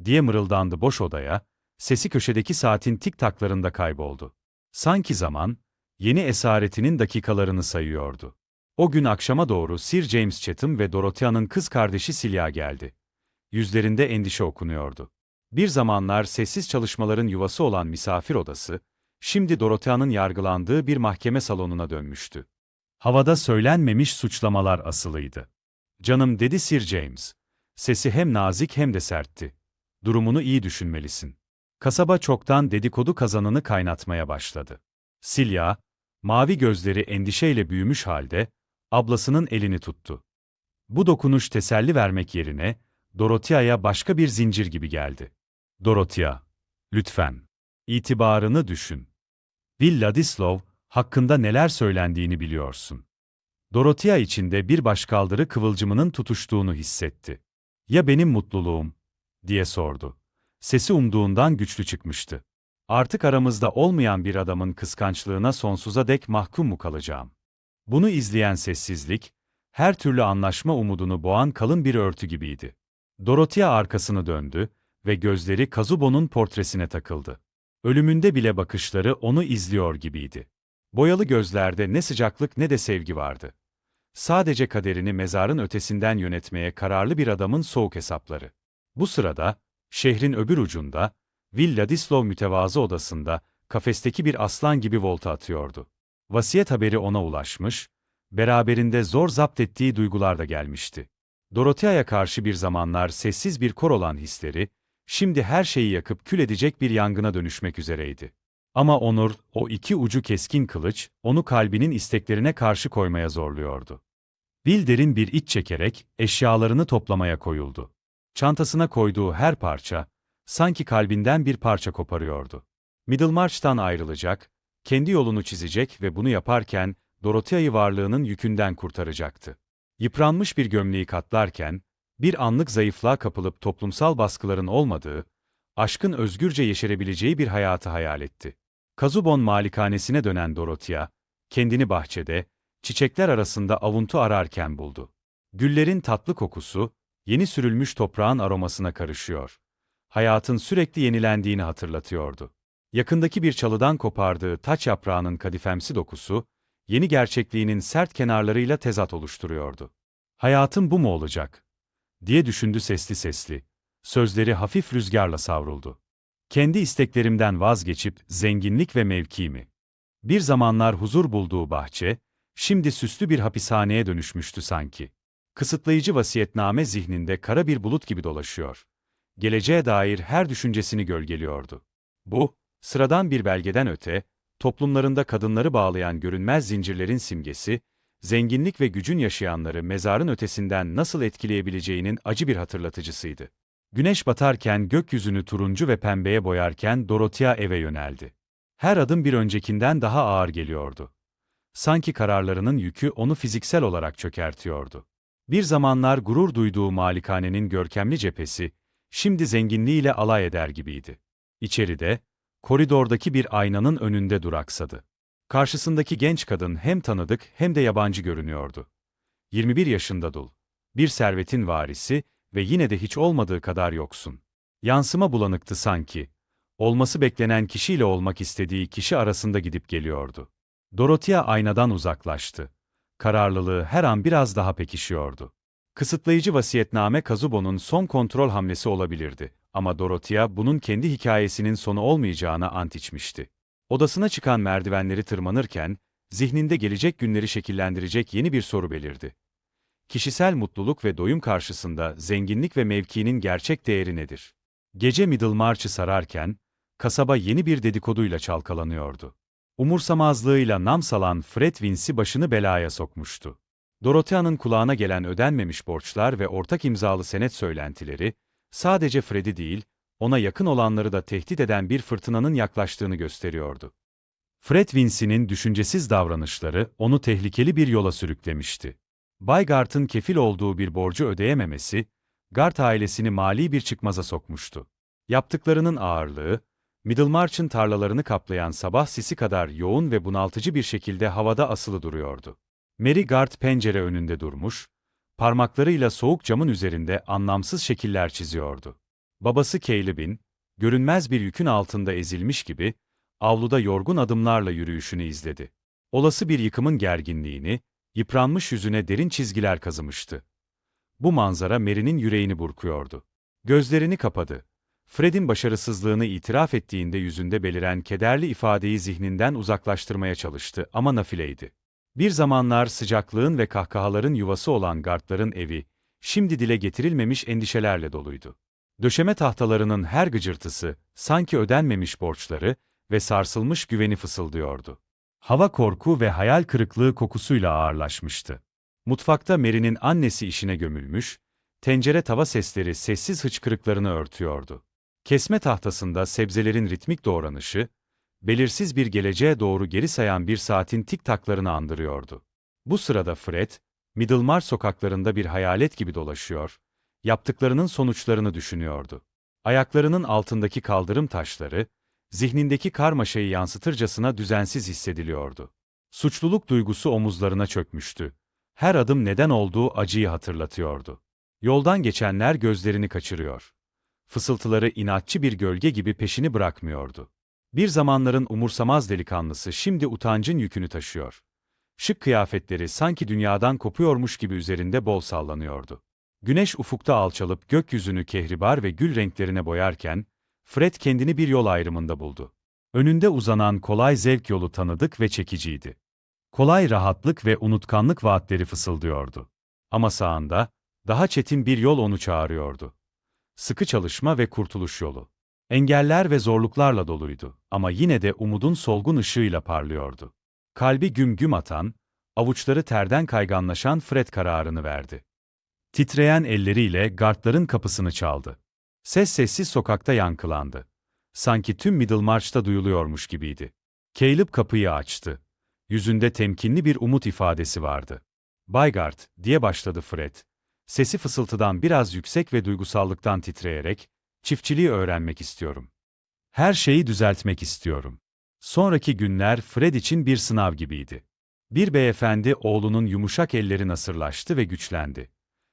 Diye mırıldandı boş odaya, sesi köşedeki saatin tik taklarında kayboldu. Sanki zaman, yeni esaretinin dakikalarını sayıyordu. O gün akşama doğru Sir James Chatham ve Dorothea'nın kız kardeşi Celia geldi. Yüzlerinde endişe okunuyordu. Bir zamanlar sessiz çalışmaların yuvası olan misafir odası, şimdi Dorothea'nın yargılandığı bir mahkeme salonuna dönmüştü. Havada söylenmemiş suçlamalar asılıydı. "Canım," dedi Sir James. Sesi hem nazik hem de sertti. "Durumunu iyi düşünmelisin." Kasaba çoktan dedikodu kazanını kaynatmaya başladı. Celia, mavi gözleri endişeyle büyümüş halde, ablasının elini tuttu. Bu dokunuş teselli vermek yerine, Dorothea'ya başka bir zincir gibi geldi. "Dorothea, lütfen. İtibarını düşün. Will Ladislaw, hakkında neler söylendiğini biliyorsun." Dorothea içinde bir başkaldırı kıvılcımının tutuştuğunu hissetti. "Ya benim mutluluğum?" diye sordu. Sesi umduğundan güçlü çıkmıştı. "Artık aramızda olmayan bir adamın kıskançlığına sonsuza dek mahkum mu kalacağım?" Bunu izleyen sessizlik, her türlü anlaşma umudunu boğan kalın bir örtü gibiydi. Dorothea arkasını döndü ve gözleri Casaubon'un portresine takıldı. Ölümünde bile bakışları onu izliyor gibiydi. Boyalı gözlerde ne sıcaklık ne de sevgi vardı. Sadece kaderini mezarın ötesinden yönetmeye kararlı bir adamın soğuk hesapları. Bu sırada, şehrin öbür ucunda, Will Ladislaw mütevazı odasında, kafesteki bir aslan gibi volta atıyordu. Vasiyet haberi ona ulaşmış, beraberinde zor zapt ettiği duygular da gelmişti. Dorothea'ya karşı bir zamanlar sessiz bir kor olan hisleri, şimdi her şeyi yakıp kül edecek bir yangına dönüşmek üzereydi. Ama onur, o iki ucu keskin kılıç, onu kalbinin isteklerine karşı koymaya zorluyordu. Will derin bir iç çekerek, eşyalarını toplamaya koyuldu. Çantasına koyduğu her parça, sanki kalbinden bir parça koparıyordu. Middlemarch'tan ayrılacak, kendi yolunu çizecek ve bunu yaparken, Dorothea'yı varlığının yükünden kurtaracaktı. Yıpranmış bir gömleği katlarken, bir anlık zayıflığa kapılıp toplumsal baskıların olmadığı, aşkın özgürce yeşerebileceği bir hayatı hayal etti. Casaubon malikanesine dönen Dorothea, kendini bahçede, çiçekler arasında avuntu ararken buldu. Güllerin tatlı kokusu, yeni sürülmüş toprağın aromasına karışıyor. Hayatın sürekli yenilendiğini hatırlatıyordu. Yakındaki bir çalıdan kopardığı taç yaprağının kadifemsi dokusu, yeni gerçekliğinin sert kenarlarıyla tezat oluşturuyordu. "Hayatım bu mu olacak?" diye düşündü sesli sesli. Sözleri hafif rüzgarla savruldu. "Kendi isteklerimden vazgeçip zenginlik ve mevki mi?" Bir zamanlar huzur bulduğu bahçe, şimdi süslü bir hapishaneye dönüşmüştü sanki. Kısıtlayıcı vasiyetname zihninde kara bir bulut gibi dolaşıyor. Geleceğe dair her düşüncesini gölgeliyordu. Bu, sıradan bir belgeden öte, toplumlarında kadınları bağlayan görünmez zincirlerin simgesi, zenginlik ve gücün yaşayanları mezarın ötesinden nasıl etkileyebileceğinin acı bir hatırlatıcısıydı. Güneş batarken gökyüzünü turuncu ve pembeye boyarken Dorothea eve yöneldi. Her adım bir öncekinden daha ağır geliyordu. Sanki kararlarının yükü onu fiziksel olarak çökertiyordu. Bir zamanlar gurur duyduğu malikanenin görkemli cephesi, şimdi zenginliğiyle alay eder gibiydi. İçeride, koridordaki bir aynanın önünde duraksadı. Karşısındaki genç kadın hem tanıdık hem de yabancı görünüyordu. 21 yaşında dul, bir servetin varisi ve yine de hiç olmadığı kadar yoksun. Yansıma bulanıktı sanki. Olması beklenen kişiyle olmak istediği kişi arasında gidip geliyordu. Dorothea aynadan uzaklaştı. Kararlılığı her an biraz daha pekişiyordu. Kısıtlayıcı vasiyetname Kazubo'nun son kontrol hamlesi olabilirdi ama Dorothea bunun kendi hikayesinin sonu olmayacağına ant içmişti. Odasına çıkan merdivenleri tırmanırken, zihninde gelecek günleri şekillendirecek yeni bir soru belirdi. Kişisel mutluluk ve doyum karşısında zenginlik ve mevkinin gerçek değeri nedir? Gece Middlemarch'ı sararken, kasaba yeni bir dedikoduyla çalkalanıyordu. Umursamazlığıyla nam salan Fred Vince'i başını belaya sokmuştu. Dorothea'nın kulağına gelen ödenmemiş borçlar ve ortak imzalı senet söylentileri, sadece Fred'i değil, ona yakın olanları da tehdit eden bir fırtınanın yaklaştığını gösteriyordu. Fred Vince'nin düşüncesiz davranışları onu tehlikeli bir yola sürüklemişti. Bay Gart'ın kefil olduğu bir borcu ödeyememesi, Gart ailesini mali bir çıkmaza sokmuştu. Yaptıklarının ağırlığı, Middlemarch'ın tarlalarını kaplayan sabah sisi kadar yoğun ve bunaltıcı bir şekilde havada asılı duruyordu. Mary Gart pencere önünde durmuş, parmaklarıyla soğuk camın üzerinde anlamsız şekiller çiziyordu. Babası Caleb'in, görünmez bir yükün altında ezilmiş gibi, avluda yorgun adımlarla yürüyüşünü izledi. Olası bir yıkımın gerginliğini, yıpranmış yüzüne derin çizgiler kazımıştı. Bu manzara Mary'nin yüreğini burkuyordu. Gözlerini kapadı. Fred'in başarısızlığını itiraf ettiğinde yüzünde beliren kederli ifadeyi zihninden uzaklaştırmaya çalıştı ama nafileydi. Bir zamanlar sıcaklığın ve kahkahaların yuvası olan Gardların evi, şimdi dile getirilmemiş endişelerle doluydu. Döşeme tahtalarının her gıcırtısı, sanki ödenmemiş borçları ve sarsılmış güveni fısıldıyordu. Hava korku ve hayal kırıklığı kokusuyla ağırlaşmıştı. Mutfakta Mary'nin annesi işine gömülmüş, tencere tava sesleri sessiz hıçkırıklarını örtüyordu. Kesme tahtasında sebzelerin ritmik doğranışı, belirsiz bir geleceğe doğru geri sayan bir saatin tik-taklarını andırıyordu. Bu sırada Fred, Middlemarch sokaklarında bir hayalet gibi dolaşıyor, yaptıklarının sonuçlarını düşünüyordu. Ayaklarının altındaki kaldırım taşları, zihnindeki karmaşayı yansıtırcasına düzensiz hissediliyordu. Suçluluk duygusu omuzlarına çökmüştü. Her adım neden olduğu acıyı hatırlatıyordu. Yoldan geçenler gözlerini kaçırıyor. Fısıltıları inatçı bir gölge gibi peşini bırakmıyordu. Bir zamanların umursamaz delikanlısı şimdi utancın yükünü taşıyor. Şık kıyafetleri sanki dünyadan kopuyormuş gibi üzerinde bol sallanıyordu. Güneş ufukta alçalıp gökyüzünü kehribar ve gül renklerine boyarken, Fred kendini bir yol ayrımında buldu. Önünde uzanan kolay zevk yolu tanıdık ve çekiciydi. Kolay rahatlık ve unutkanlık vaatleri fısıldıyordu. Ama sağında, daha çetin bir yol onu çağırıyordu. Sıkı çalışma ve kurtuluş yolu. Engeller ve zorluklarla doluydu ama yine de umudun solgun ışığıyla parlıyordu. Kalbi güm güm atan, avuçları terden kayganlaşan Fred kararını verdi. Titreyen elleriyle gardların kapısını çaldı. Ses sessiz sokakta yankılandı. Sanki tüm Middlemarch'ta duyuluyormuş gibiydi. Caleb kapıyı açtı. Yüzünde temkinli bir umut ifadesi vardı. "Bay Gard," diye başladı Fred. Sesi fısıltıdan biraz yüksek ve duygusallıktan titreyerek, "Çiftçiliği öğrenmek istiyorum. Her şeyi düzeltmek istiyorum." Sonraki günler Fred için bir sınav gibiydi. Bir beyefendi oğlunun yumuşak elleri nasırlaştı ve güçlendi.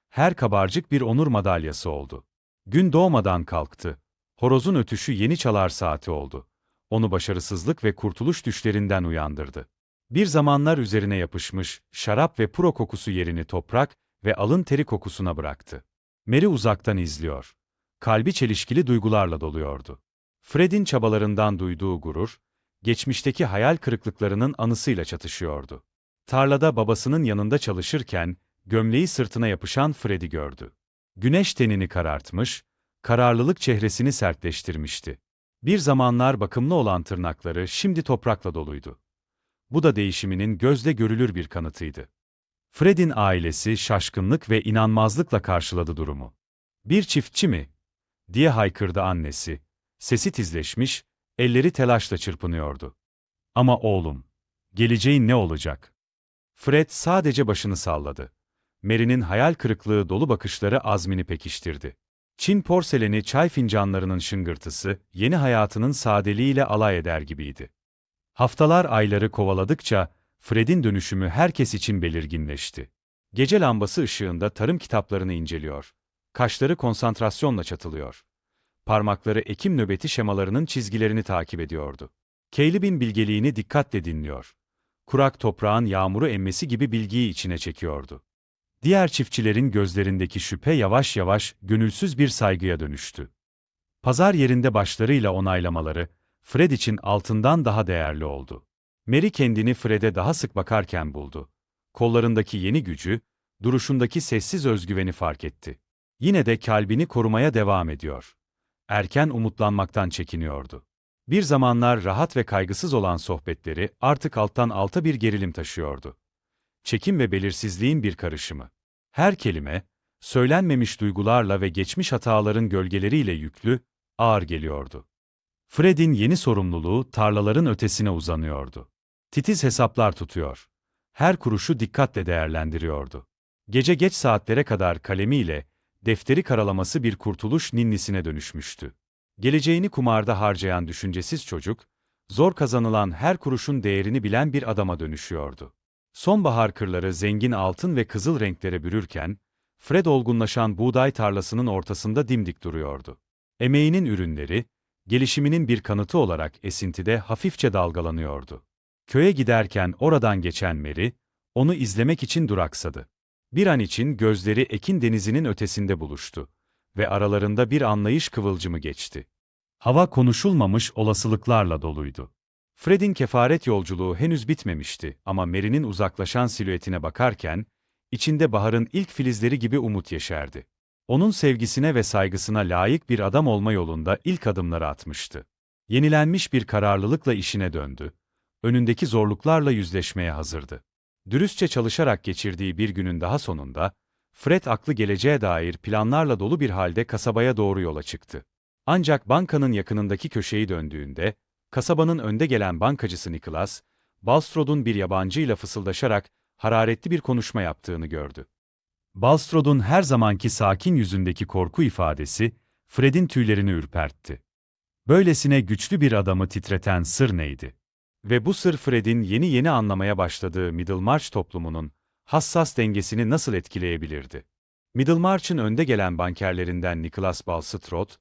Her kabarcık bir onur madalyası oldu. Gün doğmadan kalktı. Horozun ötüşü yeni çalar saati oldu. Onu başarısızlık ve kurtuluş düşlerinden uyandırdı. Bir zamanlar üzerine yapışmış, şarap ve puro kokusu yerini toprak ve alın teri kokusuna bıraktı. Mary uzaktan izliyor. Kalbi çelişkili duygularla doluyordu. Fred'in çabalarından duyduğu gurur, geçmişteki hayal kırıklıklarının anısıyla çatışıyordu. Tarlada babasının yanında çalışırken, gömleği sırtına yapışan Fred'i gördü. Güneş tenini karartmış, kararlılık çehresini sertleştirmişti. Bir zamanlar bakımlı olan tırnakları şimdi toprakla doluydu. Bu da değişiminin gözle görülür bir kanıtıydı. Fred'in ailesi şaşkınlık ve inanmazlıkla karşıladı durumu. "Bir çiftçi mi?" diye haykırdı annesi. Sesi tizleşmiş, elleri telaşla çırpınıyordu. "Ama oğlum, geleceğin ne olacak?" Fred sadece başını salladı. Mary'nin hayal kırıklığı dolu bakışları azmini pekiştirdi. Çin porseleni çay fincanlarının şıngırtısı, yeni hayatının sadeliğiyle alay eder gibiydi. Haftalar ayları kovaladıkça, Fred'in dönüşümü herkes için belirginleşti. Gece lambası ışığında tarım kitaplarını inceliyor. Kaşları konsantrasyonla çatılıyor. parmakları ekim nöbeti şemalarının çizgilerini takip ediyordu. Caleb'in bilgeliğini dikkatle dinliyor. Kurak toprağın yağmuru emmesi gibi bilgiyi içine çekiyordu. Diğer çiftçilerin gözlerindeki şüphe yavaş yavaş gönülsüz bir saygıya dönüştü. Pazar yerinde başlarıyla onaylamaları, Fred için altından daha değerli oldu. Mary kendini Fred'e daha sık bakarken buldu. Kollarındaki yeni gücü, duruşundaki sessiz özgüveni fark etti. Yine de kalbini korumaya devam ediyor. Erken umutlanmaktan çekiniyordu. Bir zamanlar rahat ve kaygısız olan sohbetleri artık alttan alta bir gerilim taşıyordu. Çekim ve belirsizliğin bir karışımı. Her kelime, söylenmemiş duygularla ve geçmiş hataların gölgeleriyle yüklü, ağır geliyordu. Fred'in yeni sorumluluğu tarlaların ötesine uzanıyordu. Titiz hesaplar tutuyor. Her kuruşu dikkatle değerlendiriyordu. Gece geç saatlere kadar kalemiyle, defteri karalaması bir kurtuluş ninnisine dönüşmüştü. Geleceğini kumarda harcayan düşüncesiz çocuk, zor kazanılan her kuruşun değerini bilen bir adama dönüşüyordu. Sonbahar kırları zengin altın ve kızıl renklere bürürken, Fred olgunlaşan buğday tarlasının ortasında dimdik duruyordu. Emeğinin ürünleri, gelişiminin bir kanıtı olarak esintide hafifçe dalgalanıyordu. Köye giderken oradan geçen Mary, onu izlemek için duraksadı. Bir an için gözleri Ekin denizinin ötesinde buluştu ve aralarında bir anlayış kıvılcımı geçti. Hava konuşulmamış olasılıklarla doluydu. Fred'in kefaret yolculuğu henüz bitmemişti ama Mary'nin uzaklaşan silüetine bakarken, içinde baharın ilk filizleri gibi umut yeşerdi. Onun sevgisine ve saygısına layık bir adam olma yolunda ilk adımları atmıştı. Yenilenmiş bir kararlılıkla işine döndü. Önündeki zorluklarla yüzleşmeye hazırdı. Dürüstçe çalışarak geçirdiği bir günün daha sonunda, Fred aklı geleceğe dair planlarla dolu bir halde kasabaya doğru yola çıktı. Ancak bankanın yakınındaki köşeyi döndüğünde, kasabanın önde gelen bankacısı Nicholas, Bulstrode'un bir yabancıyla fısıldaşarak hararetli bir konuşma yaptığını gördü. Bulstrode'un her zamanki sakin yüzündeki korku ifadesi, Fred'in tüylerini ürpertti. Böylesine güçlü bir adamı titreten sır neydi? Ve bu sır Fred'in yeni anlamaya başladığı Middlemarch toplumunun hassas dengesini nasıl etkileyebilirdi? Middlemarch'ın önde gelen bankerlerinden Nicholas Bulstrode,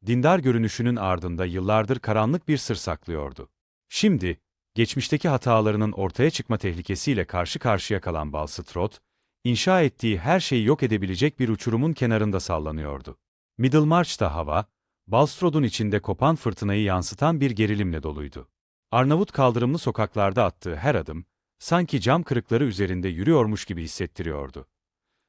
dindar görünüşünün ardında yıllardır karanlık bir sır saklıyordu. Şimdi, geçmişteki hatalarının ortaya çıkma tehlikesiyle karşı karşıya kalan Bulstrode, inşa ettiği her şeyi yok edebilecek bir uçurumun kenarında sallanıyordu. Middlemarch'ta hava, Bulstrode'un içinde kopan fırtınayı yansıtan bir gerilimle doluydu. Arnavut kaldırımlı sokaklarda attığı her adım, sanki cam kırıkları üzerinde yürüyormuş gibi hissettiriyordu.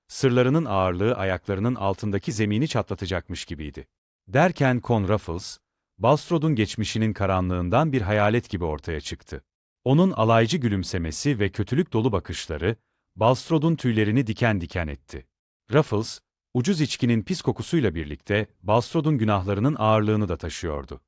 Sırlarının ağırlığı ayaklarının altındaki zemini çatlatacakmış gibiydi. Derken Con Ruffles, Bulstrode'un geçmişinin karanlığından bir hayalet gibi ortaya çıktı. Onun alaycı gülümsemesi ve kötülük dolu bakışları, Bulstrode'un tüylerini diken diken etti. Ruffles, ucuz içkinin pis kokusuyla birlikte Bulstrode'un günahlarının ağırlığını da taşıyordu.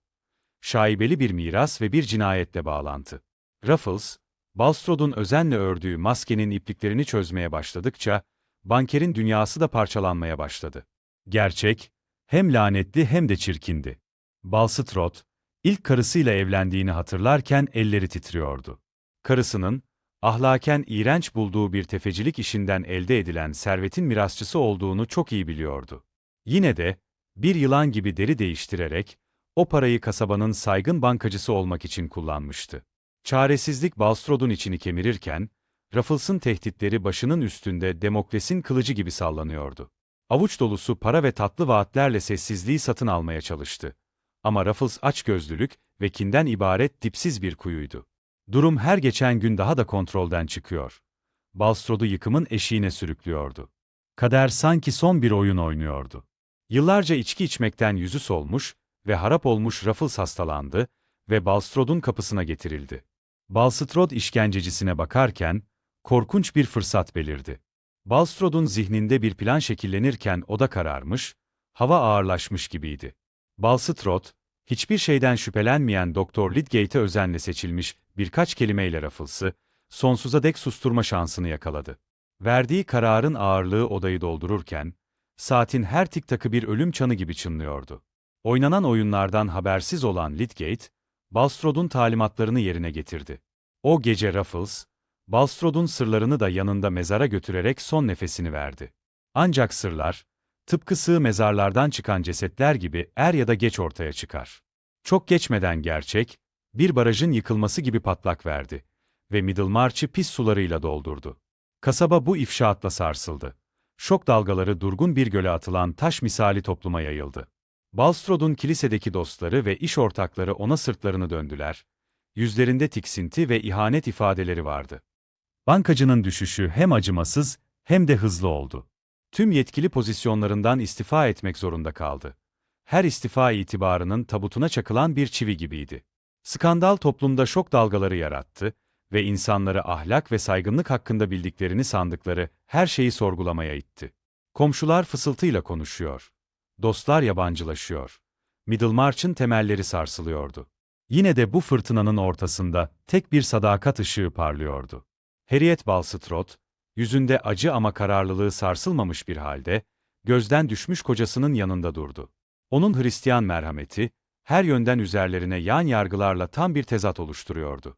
Şaibeli bir miras ve bir cinayetle bağlantı. Ruffles, Bulstrode'un özenle ördüğü maskenin ipliklerini çözmeye başladıkça, bankerin dünyası da parçalanmaya başladı. Gerçek, hem lanetli hem de çirkindi. Bulstrode, ilk karısıyla evlendiğini hatırlarken elleri titriyordu. Karısının, ahlaken iğrenç bulduğu bir tefecilik işinden elde edilen servetin mirasçısı olduğunu çok iyi biliyordu. Yine de, bir yılan gibi deri değiştirerek, o parayı kasabanın saygın bankacısı olmak için kullanmıştı. Çaresizlik Bulstrode'un içini kemirirken, Ruffles'ın tehditleri başının üstünde Demokles'in kılıcı gibi sallanıyordu. Avuç dolusu para ve tatlı vaatlerle sessizliği satın almaya çalıştı. Ama Ruffles açgözlülük ve kinden ibaret dipsiz bir kuyuydu. Durum her geçen gün daha da kontrolden çıkıyor. Bulstrode'u yıkımın eşiğine sürüklüyordu. Kader sanki son bir oyun oynuyordu. Yıllarca içki içmekten yüzü solmuş ve harap olmuş Ruffles hastalandı ve Bulstrode'un kapısına getirildi. Bulstrode işkencecisine bakarken, korkunç bir fırsat belirdi. Bulstrode'un zihninde bir plan şekillenirken oda kararmış, hava ağırlaşmış gibiydi. Bulstrode, hiçbir şeyden şüphelenmeyen Doktor Lydgate'e özenle seçilmiş birkaç kelimeyle Ruffles'ı, sonsuza dek susturma şansını yakaladı. Verdiği kararın ağırlığı odayı doldururken, saatin her tik-takı bir ölüm çanı gibi çınlıyordu. Oynanan oyunlardan habersiz olan Lydgate, Bulstrode'un talimatlarını yerine getirdi. O gece Ruffles, Bulstrode'un sırlarını da yanında mezara götürerek son nefesini verdi. Ancak sırlar, Tıpkı sığ mezarlardan çıkan cesetler gibi er ya da geç ortaya çıkar. Çok geçmeden gerçek, bir barajın yıkılması gibi patlak verdi ve Middlemarch'ı pis sularıyla doldurdu. Kasaba bu ifşaatla sarsıldı. Şok dalgaları durgun bir göle atılan taş misali topluma yayıldı. Bulstrode'un kilisedeki dostları ve iş ortakları ona sırtlarını döndüler. Yüzlerinde tiksinti ve ihanet ifadeleri vardı. Bankacının düşüşü hem acımasız hem de hızlı oldu. Tüm yetkili pozisyonlarından istifa etmek zorunda kaldı. Her istifa itibarının tabutuna çakılan bir çivi gibiydi. Skandal toplumda şok dalgaları yarattı ve insanları ahlak ve saygınlık hakkında bildiklerini sandıkları her şeyi sorgulamaya itti. Komşular fısıltıyla konuşuyor. Dostlar yabancılaşıyor. Middlemarch'ın temelleri sarsılıyordu. Yine de bu fırtınanın ortasında tek bir sadakat ışığı parlıyordu. Harriet Bulstrode, yüzünde acı ama kararlılığı sarsılmamış bir halde, gözden düşmüş kocasının yanında durdu. Onun Hristiyan merhameti, her yönden üzerlerine yan yargılarla tam bir tezat oluşturuyordu.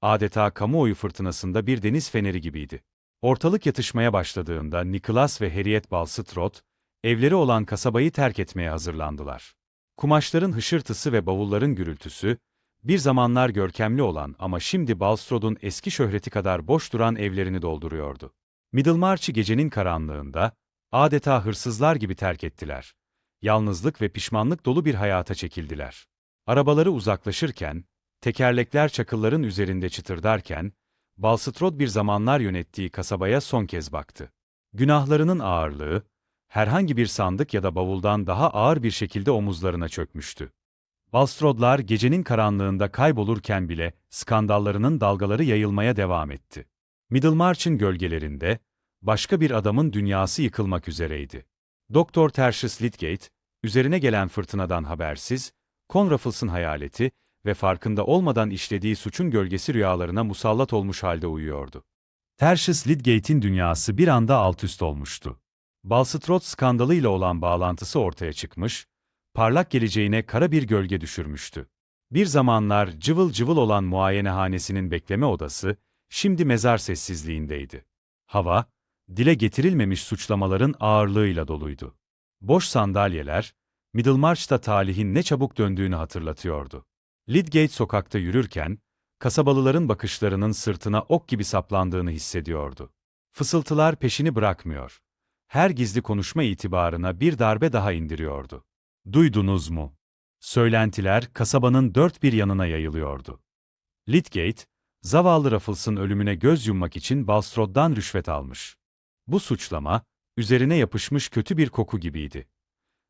Adeta kamuoyu fırtınasında bir deniz feneri gibiydi. Ortalık yatışmaya başladığında Nicholas ve Harriet Bulstrode, evleri olan kasabayı terk etmeye hazırlandılar. Kumaşların hışırtısı ve bavulların gürültüsü, bir zamanlar görkemli olan ama şimdi Bulstrode'un eski şöhreti kadar boş duran evlerini dolduruyordu. Middlemarch'ı gecenin karanlığında, adeta hırsızlar gibi terk ettiler. Yalnızlık ve pişmanlık dolu bir hayata çekildiler. Arabaları uzaklaşırken, tekerlekler çakılların üzerinde çıtırdarken, Bulstrode bir zamanlar yönettiği kasabaya son kez baktı. Günahlarının ağırlığı, herhangi bir sandık ya da bavuldan daha ağır bir şekilde omuzlarına çökmüştü. Bulstrode'lar gecenin karanlığında kaybolurken bile skandallarının dalgaları yayılmaya devam etti. Middlemarch'ın gölgelerinde, başka bir adamın dünyası yıkılmak üzereydi. Doktor Tertius Lydgate, üzerine gelen fırtınadan habersiz, Con Ruffles'ın hayaleti ve farkında olmadan işlediği suçun gölgesi rüyalarına musallat olmuş halde uyuyordu. Tertius Lydgate'in dünyası bir anda altüst olmuştu. Bulstrode skandalıyla olan bağlantısı ortaya çıkmış, parlak geleceğine kara bir gölge düşürmüştü. Bir zamanlar cıvıl cıvıl olan muayenehanesinin bekleme odası, şimdi mezar sessizliğindeydi. Hava, dile getirilmemiş suçlamaların ağırlığıyla doluydu. Boş sandalyeler, Middlemarch'ta talihin ne çabuk döndüğünü hatırlatıyordu. Lydgate sokakta yürürken, kasabalıların bakışlarının sırtına ok gibi saplandığını hissediyordu. Fısıltılar peşini bırakmıyor. Her gizli konuşma itibarına bir darbe daha indiriyordu. Duydunuz mu? Söylentiler kasabanın dört bir yanına yayılıyordu. Lydgate, zavallı Ruffles'ın ölümüne göz yummak için Bulstrode'dan rüşvet almış. Bu suçlama, üzerine yapışmış kötü bir koku gibiydi.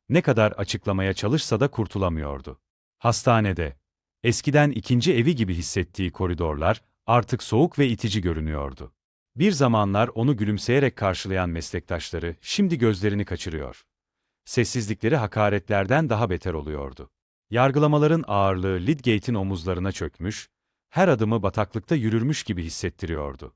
Ne kadar açıklamaya çalışsa da kurtulamıyordu. Hastanede, eskiden ikinci evi gibi hissettiği koridorlar, artık soğuk ve itici görünüyordu. Bir zamanlar onu gülümseyerek karşılayan meslektaşları, şimdi gözlerini kaçırıyor. Sessizlikleri hakaretlerden daha beter oluyordu. Yargılamaların ağırlığı Lydgate'in omuzlarına çökmüş, her adımı bataklıkta yürürmüş gibi hissettiriyordu.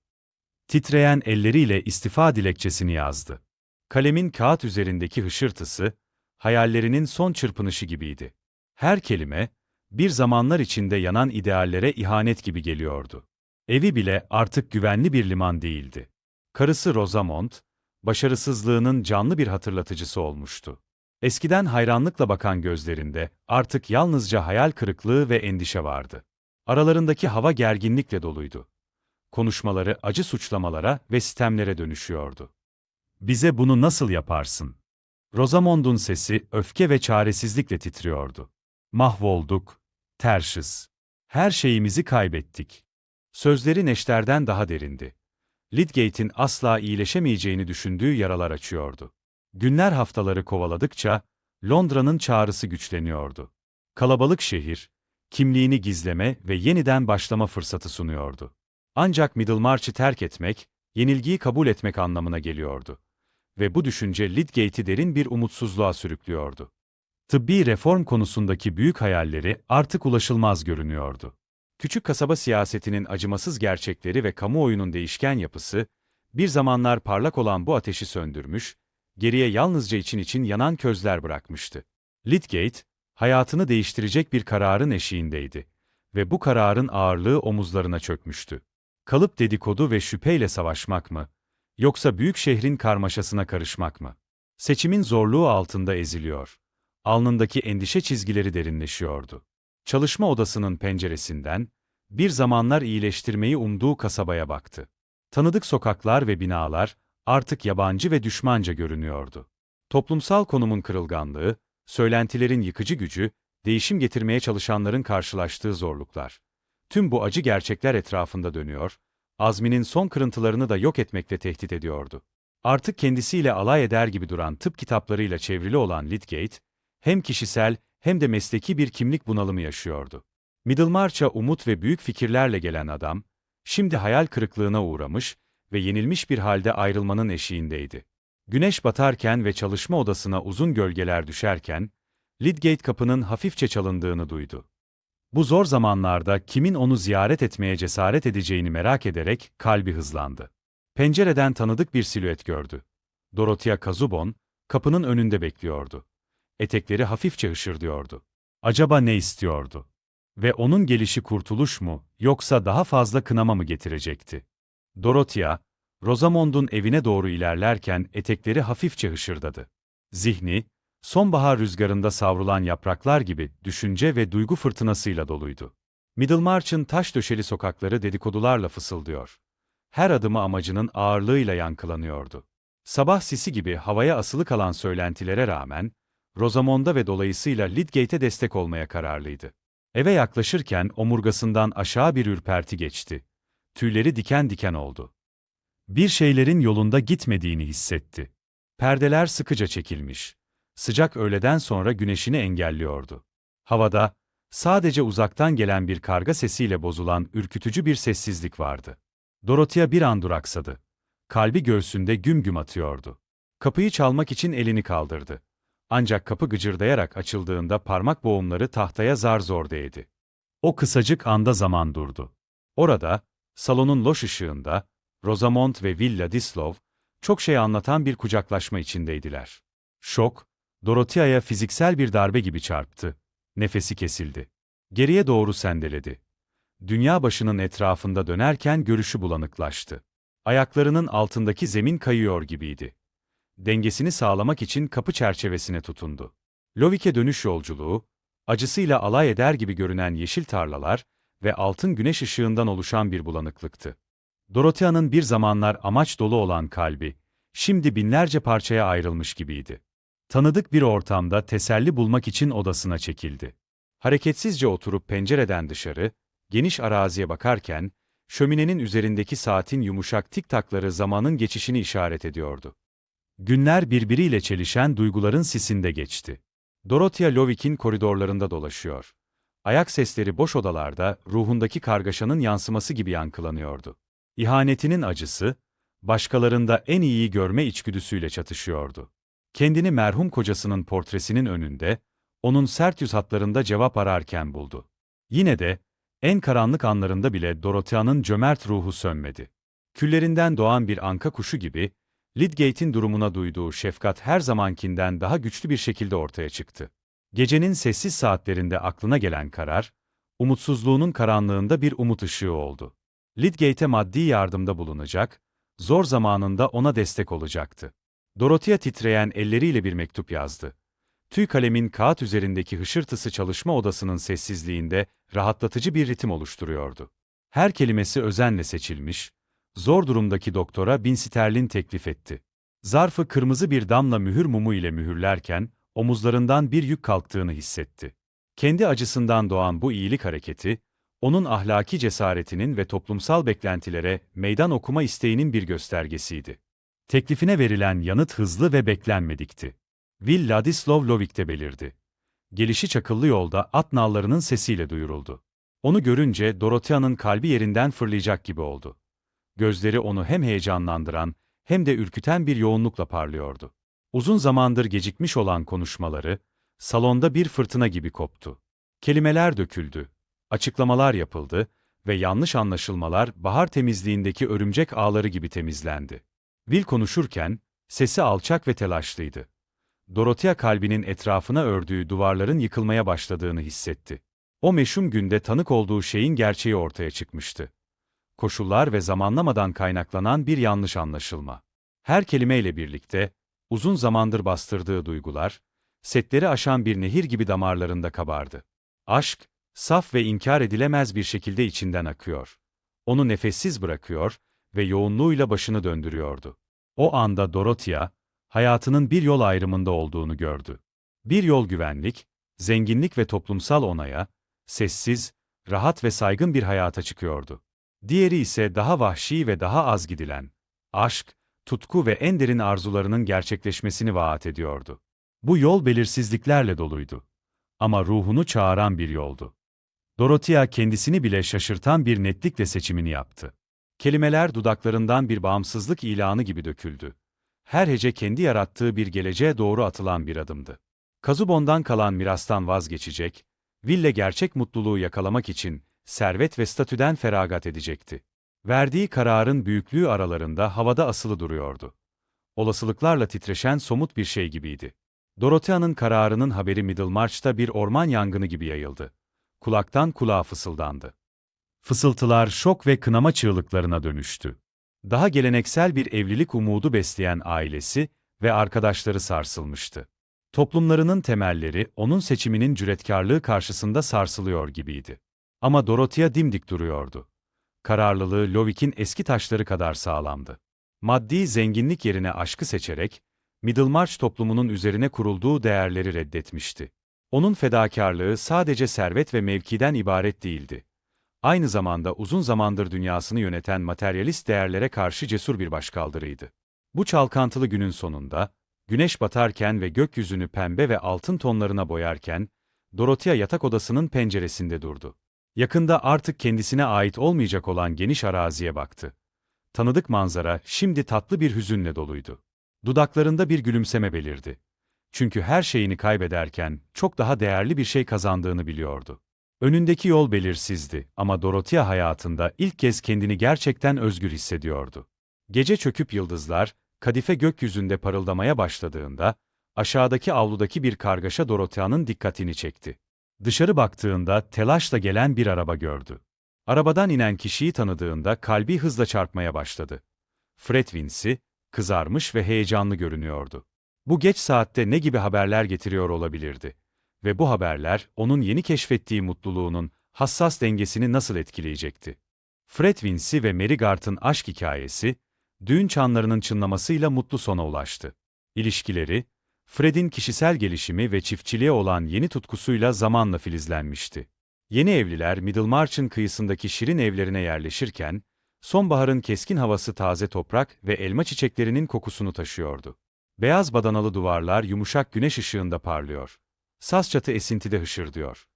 Titreyen elleriyle istifa dilekçesini yazdı. Kalemin kağıt üzerindeki hışırtısı, hayallerinin son çırpınışı gibiydi. Her kelime, bir zamanlar içinde yanan ideallere ihanet gibi geliyordu. Evi bile artık güvenli bir liman değildi. Karısı Rosamond, başarısızlığının canlı bir hatırlatıcısı olmuştu. Eskiden hayranlıkla bakan gözlerinde artık yalnızca hayal kırıklığı ve endişe vardı. Aralarındaki hava gerginlikle doluydu. Konuşmaları acı suçlamalara ve sitemlere dönüşüyordu. "Bize bunu nasıl yaparsın?" Rosamond'un sesi öfke ve çaresizlikle titriyordu. "Mahvolduk, Tertius. Her şeyimizi kaybettik." Sözleri neşterden daha derindi. Lydgate'in asla iyileşemeyeceğini düşündüğü yaralar açıyordu. Günler haftaları kovaladıkça, Londra'nın çağrısı güçleniyordu. Kalabalık şehir, kimliğini gizleme ve yeniden başlama fırsatı sunuyordu. Ancak Middlemarch'ı terk etmek, yenilgiyi kabul etmek anlamına geliyordu. Ve bu düşünce Lydgate'i derin bir umutsuzluğa sürüklüyordu. Tıbbi reform konusundaki büyük hayalleri artık ulaşılmaz görünüyordu. Küçük kasaba siyasetinin acımasız gerçekleri ve kamuoyunun değişken yapısı, bir zamanlar parlak olan bu ateşi söndürmüş, geriye yalnızca için yanan közler bırakmıştı. Lydgate, hayatını değiştirecek bir kararın eşiğindeydi ve bu kararın ağırlığı omuzlarına çökmüştü. Kalıp dedikodu ve şüpheyle savaşmak mı, yoksa büyük şehrin karmaşasına karışmak mı? Seçimin zorluğu altında eziliyor. Alnındaki endişe çizgileri derinleşiyordu. Çalışma odasının penceresinden, bir zamanlar iyileştirmeyi umduğu kasabaya baktı. Tanıdık sokaklar ve binalar, artık yabancı ve düşmanca görünüyordu. Toplumsal konumun kırılganlığı, söylentilerin yıkıcı gücü, değişim getirmeye çalışanların karşılaştığı zorluklar. Tüm bu acı gerçekler etrafında dönüyor, azminin son kırıntılarını da yok etmekle tehdit ediyordu. Artık kendisiyle alay eder gibi duran tıp kitaplarıyla çevrili olan Lydgate, hem kişisel hem de mesleki bir kimlik bunalımı yaşıyordu. Middlemarch'a umut ve büyük fikirlerle gelen adam, şimdi hayal kırıklığına uğramış ve yenilmiş bir halde ayrılmanın eşiğindeydi. Güneş batarken ve çalışma odasına uzun gölgeler düşerken, Lydgate kapının hafifçe çalındığını duydu. Bu zor zamanlarda kimin onu ziyaret etmeye cesaret edeceğini merak ederek kalbi hızlandı. Pencereden tanıdık bir silüet gördü. Dorothea Kazubon, kapının önünde bekliyordu. Etekleri hafifçe hışırdıyordu. Acaba ne istiyordu? Ve onun gelişi kurtuluş mu, yoksa daha fazla kınama mı getirecekti? Dorothea, Rosamond'un evine doğru ilerlerken etekleri hafifçe hışırdadı. Zihni, sonbahar rüzgarında savrulan yapraklar gibi düşünce ve duygu fırtınasıyla doluydu. Middlemarch'ın taş döşeli sokakları dedikodularla fısıldıyor. Her adımı amacının ağırlığıyla yankılanıyordu. Sabah sisi gibi havaya asılı kalan söylentilere rağmen, Rosamond'a ve dolayısıyla Lydgate'e destek olmaya kararlıydı. Eve yaklaşırken omurgasından aşağı bir ürperti geçti. Tüyleri diken diken oldu. Bir şeylerin yolunda gitmediğini hissetti. Perdeler sıkıca çekilmiş. Sıcak öğleden sonra güneşini engelliyordu. Havada, sadece uzaktan gelen bir karga sesiyle bozulan ürkütücü bir sessizlik vardı. Dorothea bir an duraksadı. Kalbi göğsünde güm güm atıyordu. Kapıyı çalmak için elini kaldırdı. Ancak kapı gıcırdayarak açıldığında parmak boğumları tahtaya zar zor değdi. O kısacık anda zaman durdu. Orada, salonun loş ışığında, Rosamond ve Will Ladislaw, çok şey anlatan bir kucaklaşma içindeydiler. Şok, Dorothea'ya fiziksel bir darbe gibi çarptı. Nefesi kesildi. Geriye doğru sendeledi. Dünya başının etrafında dönerken görüşü bulanıklaştı. Ayaklarının altındaki zemin kayıyor gibiydi. Dengesini sağlamak için kapı çerçevesine tutundu. Lovik'e dönüş yolculuğu, acısıyla alay eder gibi görünen yeşil tarlalar ve altın güneş ışığından oluşan bir bulanıklıktı. Dorothea'nın bir zamanlar amaç dolu olan kalbi, şimdi binlerce parçaya ayrılmış gibiydi. Tanıdık bir ortamda teselli bulmak için odasına çekildi. Hareketsizce oturup pencereden dışarı, geniş araziye bakarken, şöminenin üzerindeki saatin yumuşak tik-takları zamanın geçişini işaret ediyordu. Günler birbiriyle çelişen duyguların sisinde geçti. Dorothea Lovik'in koridorlarında dolaşıyor. Ayak sesleri boş odalarda ruhundaki kargaşanın yansıması gibi yankılanıyordu. İhanetinin acısı, başkalarında en iyiyi görme içgüdüsüyle çatışıyordu. Kendini merhum kocasının portresinin önünde, onun sert yüz hatlarında cevap ararken buldu. Yine de, en karanlık anlarında bile Dorothea'nın cömert ruhu sönmedi. Küllerinden doğan bir anka kuşu gibi, Lydgate'in durumuna duyduğu şefkat her zamankinden daha güçlü bir şekilde ortaya çıktı. Gecenin sessiz saatlerinde aklına gelen karar, umutsuzluğunun karanlığında bir umut ışığı oldu. Lydgate'e maddi yardımda bulunacak, zor zamanında ona destek olacaktı. Dorothea titreyen elleriyle bir mektup yazdı. Tüy kalemin kağıt üzerindeki hışırtısı çalışma odasının sessizliğinde rahatlatıcı bir ritim oluşturuyordu. Her kelimesi özenle seçilmiş, zor durumdaki doktora 1000 sterlin teklif etti. Zarfı kırmızı bir damla mühür mumu ile mühürlerken, omuzlarından bir yük kalktığını hissetti. Kendi acısından doğan bu iyilik hareketi, onun ahlaki cesaretinin ve toplumsal beklentilere meydan okuma isteğinin bir göstergesiydi. Teklifine verilen yanıt hızlı ve beklenmedikti. Will Ladislaw Lovik'te belirdi. Gelişi çakıllı yolda at nallarının sesiyle duyuruldu. Onu görünce Dorothea'nın kalbi yerinden fırlayacak gibi oldu. Gözleri onu hem heyecanlandıran hem de ürküten bir yoğunlukla parlıyordu. Uzun zamandır gecikmiş olan konuşmaları, salonda bir fırtına gibi koptu. Kelimeler döküldü, açıklamalar yapıldı ve yanlış anlaşılmalar bahar temizliğindeki örümcek ağları gibi temizlendi. Will konuşurken, sesi alçak ve telaşlıydı. Dorothea kalbinin etrafına ördüğü duvarların yıkılmaya başladığını hissetti. O meşhum günde tanık olduğu şeyin gerçeği ortaya çıkmıştı. Koşullar ve zamanlamadan kaynaklanan bir yanlış anlaşılma. Her kelimeyle birlikte, Uzun zamandır bastırdığı duygular, setleri aşan bir nehir gibi damarlarında kabardı. Aşk, saf ve inkar edilemez bir şekilde içinden akıyor. Onu nefessiz bırakıyor ve yoğunluğuyla başını döndürüyordu. O anda Dorothea, hayatının bir yol ayrımında olduğunu gördü. Bir yol güvenlik, zenginlik ve toplumsal onaya, sessiz, rahat ve saygın bir hayata çıkıyordu. Diğeri ise daha vahşi ve daha az gidilen, aşk, tutku ve en derin arzularının gerçekleşmesini vaat ediyordu. Bu yol belirsizliklerle doluydu. Ama ruhunu çağıran bir yoldu. Dorothea kendisini bile şaşırtan bir netlikle seçimini yaptı. Kelimeler dudaklarından bir bağımsızlık ilanı gibi döküldü. Her hece kendi yarattığı bir geleceğe doğru atılan bir adımdı. Kazubon'dan kalan mirastan vazgeçecek, Ville gerçek mutluluğu yakalamak için servet ve statüden feragat edecekti. Verdiği kararın büyüklüğü aralarında havada asılı duruyordu. Olasılıklarla titreşen somut bir şey gibiydi. Dorothea'nın kararının haberi Middlemarch'ta bir orman yangını gibi yayıldı. Kulaktan kulağa fısıldandı. Fısıltılar şok ve kınama çığlıklarına dönüştü. Daha geleneksel bir evlilik umudu besleyen ailesi ve arkadaşları sarsılmıştı. Toplumlarının temelleri onun seçiminin cüretkarlığı karşısında sarsılıyor gibiydi. Ama Dorothea dimdik duruyordu. Kararlılığı Lovik'in eski taşları kadar sağlamdı. Maddi zenginlik yerine aşkı seçerek, Middlemarch toplumunun üzerine kurulduğu değerleri reddetmişti. Onun fedakarlığı sadece servet ve mevkiden ibaret değildi. Aynı zamanda uzun zamandır dünyasını yöneten materyalist değerlere karşı cesur bir başkaldırıydı. Bu çalkantılı günün sonunda, güneş batarken ve gökyüzünü pembe ve altın tonlarına boyarken, Dorothea yatak odasının penceresinde durdu. Yakında artık kendisine ait olmayacak olan geniş araziye baktı. Tanıdık manzara şimdi tatlı bir hüzünle doluydu. Dudaklarında bir gülümseme belirdi. Çünkü her şeyini kaybederken çok daha değerli bir şey kazandığını biliyordu. Önündeki yol belirsizdi ama Dorothea hayatında ilk kez kendini gerçekten özgür hissediyordu. Gece çöküp yıldızlar, kadife gökyüzünde parıldamaya başladığında, aşağıdaki avludaki bir kargaşa Dorothea'nın dikkatini çekti. Dışarı baktığında telaşla gelen bir araba gördü. Arabadan inen kişiyi tanıdığında kalbi hızla çarpmaya başladı. Fred Vincy, kızarmış ve heyecanlı görünüyordu. Bu geç saatte ne gibi haberler getiriyor olabilirdi? Ve bu haberler, onun yeni keşfettiği mutluluğunun hassas dengesini nasıl etkileyecekti? Fred Vincy ve Mary Garth'ın aşk hikayesi, düğün çanlarının çınlamasıyla mutlu sona ulaştı. İlişkileri, Fred'in kişisel gelişimi ve çiftçiliğe olan yeni tutkusuyla zamanla filizlenmişti. Yeni evliler Middlemarch'ın kıyısındaki şirin evlerine yerleşirken, sonbaharın keskin havası taze toprak ve elma çiçeklerinin kokusunu taşıyordu. Beyaz badanalı duvarlar yumuşak güneş ışığında parlıyor. Saz çatı esintide hışırdıyor.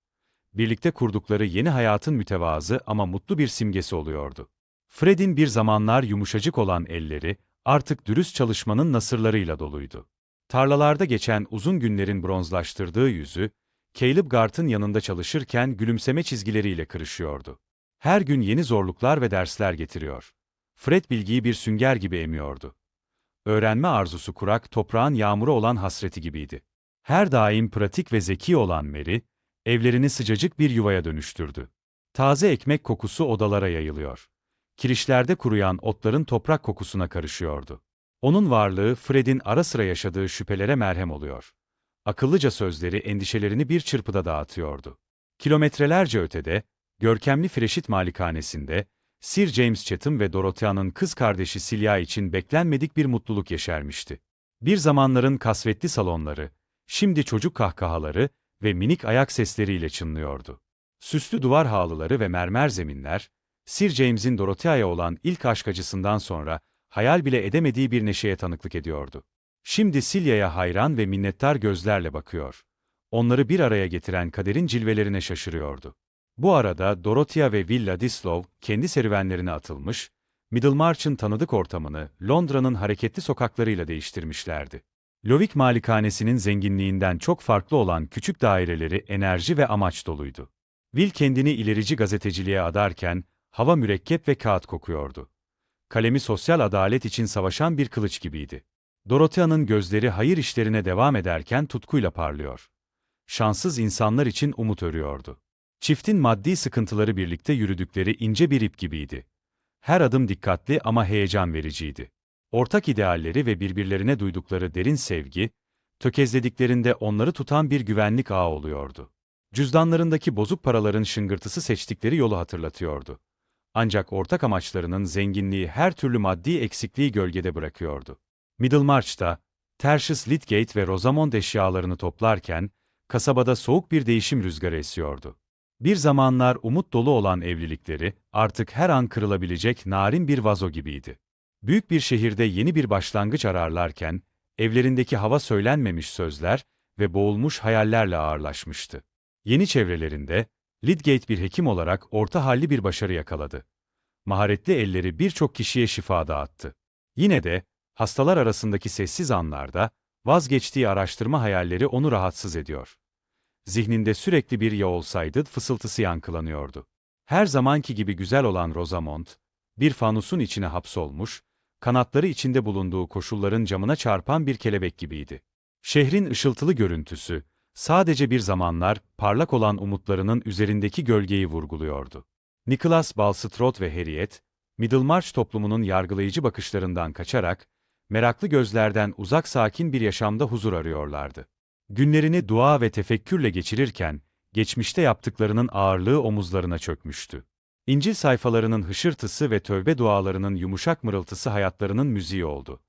Birlikte kurdukları yeni hayatın mütevazı ama mutlu bir simgesi oluyordu. Fred'in bir zamanlar yumuşacık olan elleri, artık dürüst çalışmanın nasırlarıyla doluydu. Tarlalarda geçen uzun günlerin bronzlaştırdığı yüzü, Caleb Garth'ın yanında çalışırken gülümseme çizgileriyle kırışıyordu. Her gün yeni zorluklar ve dersler getiriyor. Fred bilgiyi bir sünger gibi emiyordu. Öğrenme arzusu kurak toprağın yağmuru olan hasreti gibiydi. Her daim pratik ve zeki olan Mary, evlerini sıcacık bir yuvaya dönüştürdü. Taze ekmek kokusu odalara yayılıyor. Kirişlerde kuruyan otların toprak kokusuna karışıyordu. Onun varlığı Fred'in ara sıra yaşadığı şüphelere merhem oluyor. Akıllıca sözleri endişelerini bir çırpıda dağıtıyordu. Kilometrelerce ötede, görkemli Freshit malikanesinde, Sir James Chatham ve Dorothea'nın kız kardeşi Celia için beklenmedik bir mutluluk yeşermişti. Bir zamanların kasvetli salonları, şimdi çocuk kahkahaları ve minik ayak sesleriyle çınlıyordu. Süslü duvar halıları ve mermer zeminler, Sir James'in Dorothea'ya olan ilk aşk acısından sonra hayal bile edemediği bir neşeye tanıklık ediyordu. Şimdi Celia'ya hayran ve minnettar gözlerle bakıyor. Onları bir araya getiren kaderin cilvelerine şaşırıyordu. Bu arada Dorothea ve Villa Dislov kendi serüvenlerine atılmış, Middlemarch'ın tanıdık ortamını Londra'nın hareketli sokaklarıyla değiştirmişlerdi. Lovik malikanesinin zenginliğinden çok farklı olan küçük daireleri enerji ve amaç doluydu. Will kendini ilerici gazeteciliğe adarken, hava mürekkep ve kağıt kokuyordu. Kalemi sosyal adalet için savaşan bir kılıç gibiydi. Dorothea'nın gözleri hayır işlerine devam ederken tutkuyla parlıyor. Şanssız insanlar için umut örüyordu. Çiftin maddi sıkıntıları birlikte yürüdükleri ince bir ip gibiydi. Her adım dikkatli ama heyecan vericiydi. Ortak idealleri ve birbirlerine duydukları derin sevgi, tökezlediklerinde onları tutan bir güvenlik ağı oluyordu. Cüzdanlarındaki bozuk paraların şıngırtısı seçtikleri yolu hatırlatıyordu. Ancak ortak amaçlarının zenginliği her türlü maddi eksikliği gölgede bırakıyordu. Middlemarch'ta, Tertius Lydgate ve Rosamond eşyalarını toplarken, kasabada soğuk bir değişim rüzgarı esiyordu. Bir zamanlar umut dolu olan evlilikleri, artık her an kırılabilecek narin bir vazo gibiydi. Büyük bir şehirde yeni bir başlangıç ararlarken, evlerindeki hava söylenmemiş sözler ve boğulmuş hayallerle ağırlaşmıştı. Yeni çevrelerinde, Lydgate bir hekim olarak orta halli bir başarı yakaladı. Maharetli elleri birçok kişiye şifa dağıttı. Yine de, hastalar arasındaki sessiz anlarda, vazgeçtiği araştırma hayalleri onu rahatsız ediyor. Zihninde sürekli bir "ya olsaydı" fısıltısı yankılanıyordu. Her zamanki gibi güzel olan Rosamond, bir fanusun içine hapsolmuş, kanatları içinde bulunduğu koşulların camına çarpan bir kelebek gibiydi. Şehrin ışıltılı görüntüsü, sadece bir zamanlar parlak olan umutlarının üzerindeki gölgeyi vurguluyordu. Nicholas Bulstrode ve Harriet, Middlemarch toplumunun yargılayıcı bakışlarından kaçarak, meraklı gözlerden uzak sakin bir yaşamda huzur arıyorlardı. Günlerini dua ve tefekkürle geçirirken, geçmişte yaptıklarının ağırlığı omuzlarına çökmüştü. İncil sayfalarının hışırtısı ve tövbe dualarının yumuşak mırıltısı hayatlarının müziği oldu.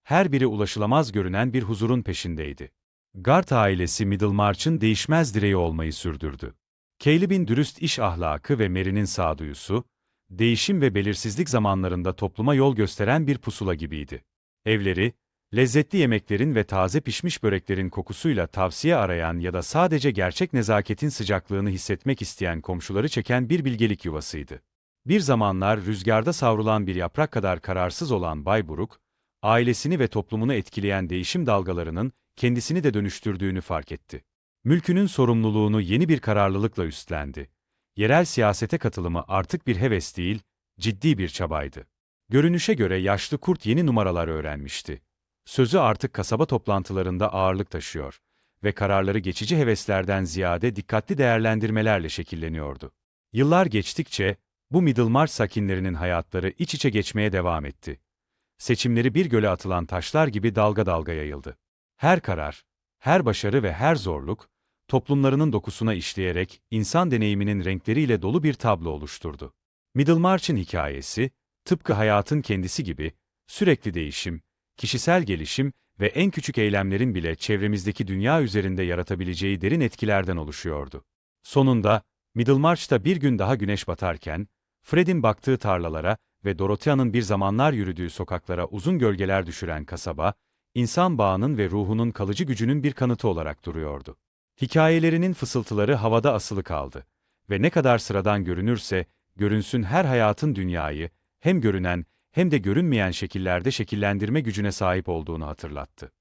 Her biri ulaşılamaz görünen bir huzurun peşindeydi. Gart ailesi Middlemarch'ın değişmez direği olmayı sürdürdü. Caleb'in dürüst iş ahlakı ve Mary'nin sağduyusu, değişim ve belirsizlik zamanlarında topluma yol gösteren bir pusula gibiydi. Evleri, lezzetli yemeklerin ve taze pişmiş böreklerin kokusuyla tavsiye arayan ya da sadece gerçek nezaketin sıcaklığını hissetmek isteyen komşuları çeken bir bilgelik yuvasıydı. Bir zamanlar rüzgarda savrulan bir yaprak kadar kararsız olan Bay Brook, ailesini ve toplumunu etkileyen değişim dalgalarının kendisini de dönüştürdüğünü fark etti. Mülkünün sorumluluğunu yeni bir kararlılıkla üstlendi. Yerel siyasete katılımı artık bir heves değil, ciddi bir çabaydı. Görünüşe göre yaşlı kurt yeni numaralar öğrenmişti. Sözü artık kasaba toplantılarında ağırlık taşıyor ve kararları geçici heveslerden ziyade dikkatli değerlendirmelerle şekilleniyordu. Yıllar geçtikçe, bu Middlemarch sakinlerinin hayatları iç içe geçmeye devam etti. Seçimleri bir göle atılan taşlar gibi dalga dalga yayıldı. Her karar, her başarı ve her zorluk, toplumlarının dokusuna işleyerek insan deneyiminin renkleriyle dolu bir tablo oluşturdu. Middlemarch'ın hikayesi, tıpkı hayatın kendisi gibi, sürekli değişim, kişisel gelişim ve en küçük eylemlerin bile çevremizdeki dünya üzerinde yaratabileceği derin etkilerden oluşuyordu. Sonunda, Middlemarch'ta bir gün daha güneş batarken, Fred'in baktığı tarlalara ve Dorothea'nın bir zamanlar yürüdüğü sokaklara uzun gölgeler düşüren kasaba, insan bağının ve ruhunun kalıcı gücünün bir kanıtı olarak duruyordu. Hikayelerinin fısıltıları havada asılı kaldı ve ne kadar sıradan görünürse, görünsün her hayatın dünyayı, hem görünen hem de görünmeyen şekillerde şekillendirme gücüne sahip olduğunu hatırlattı.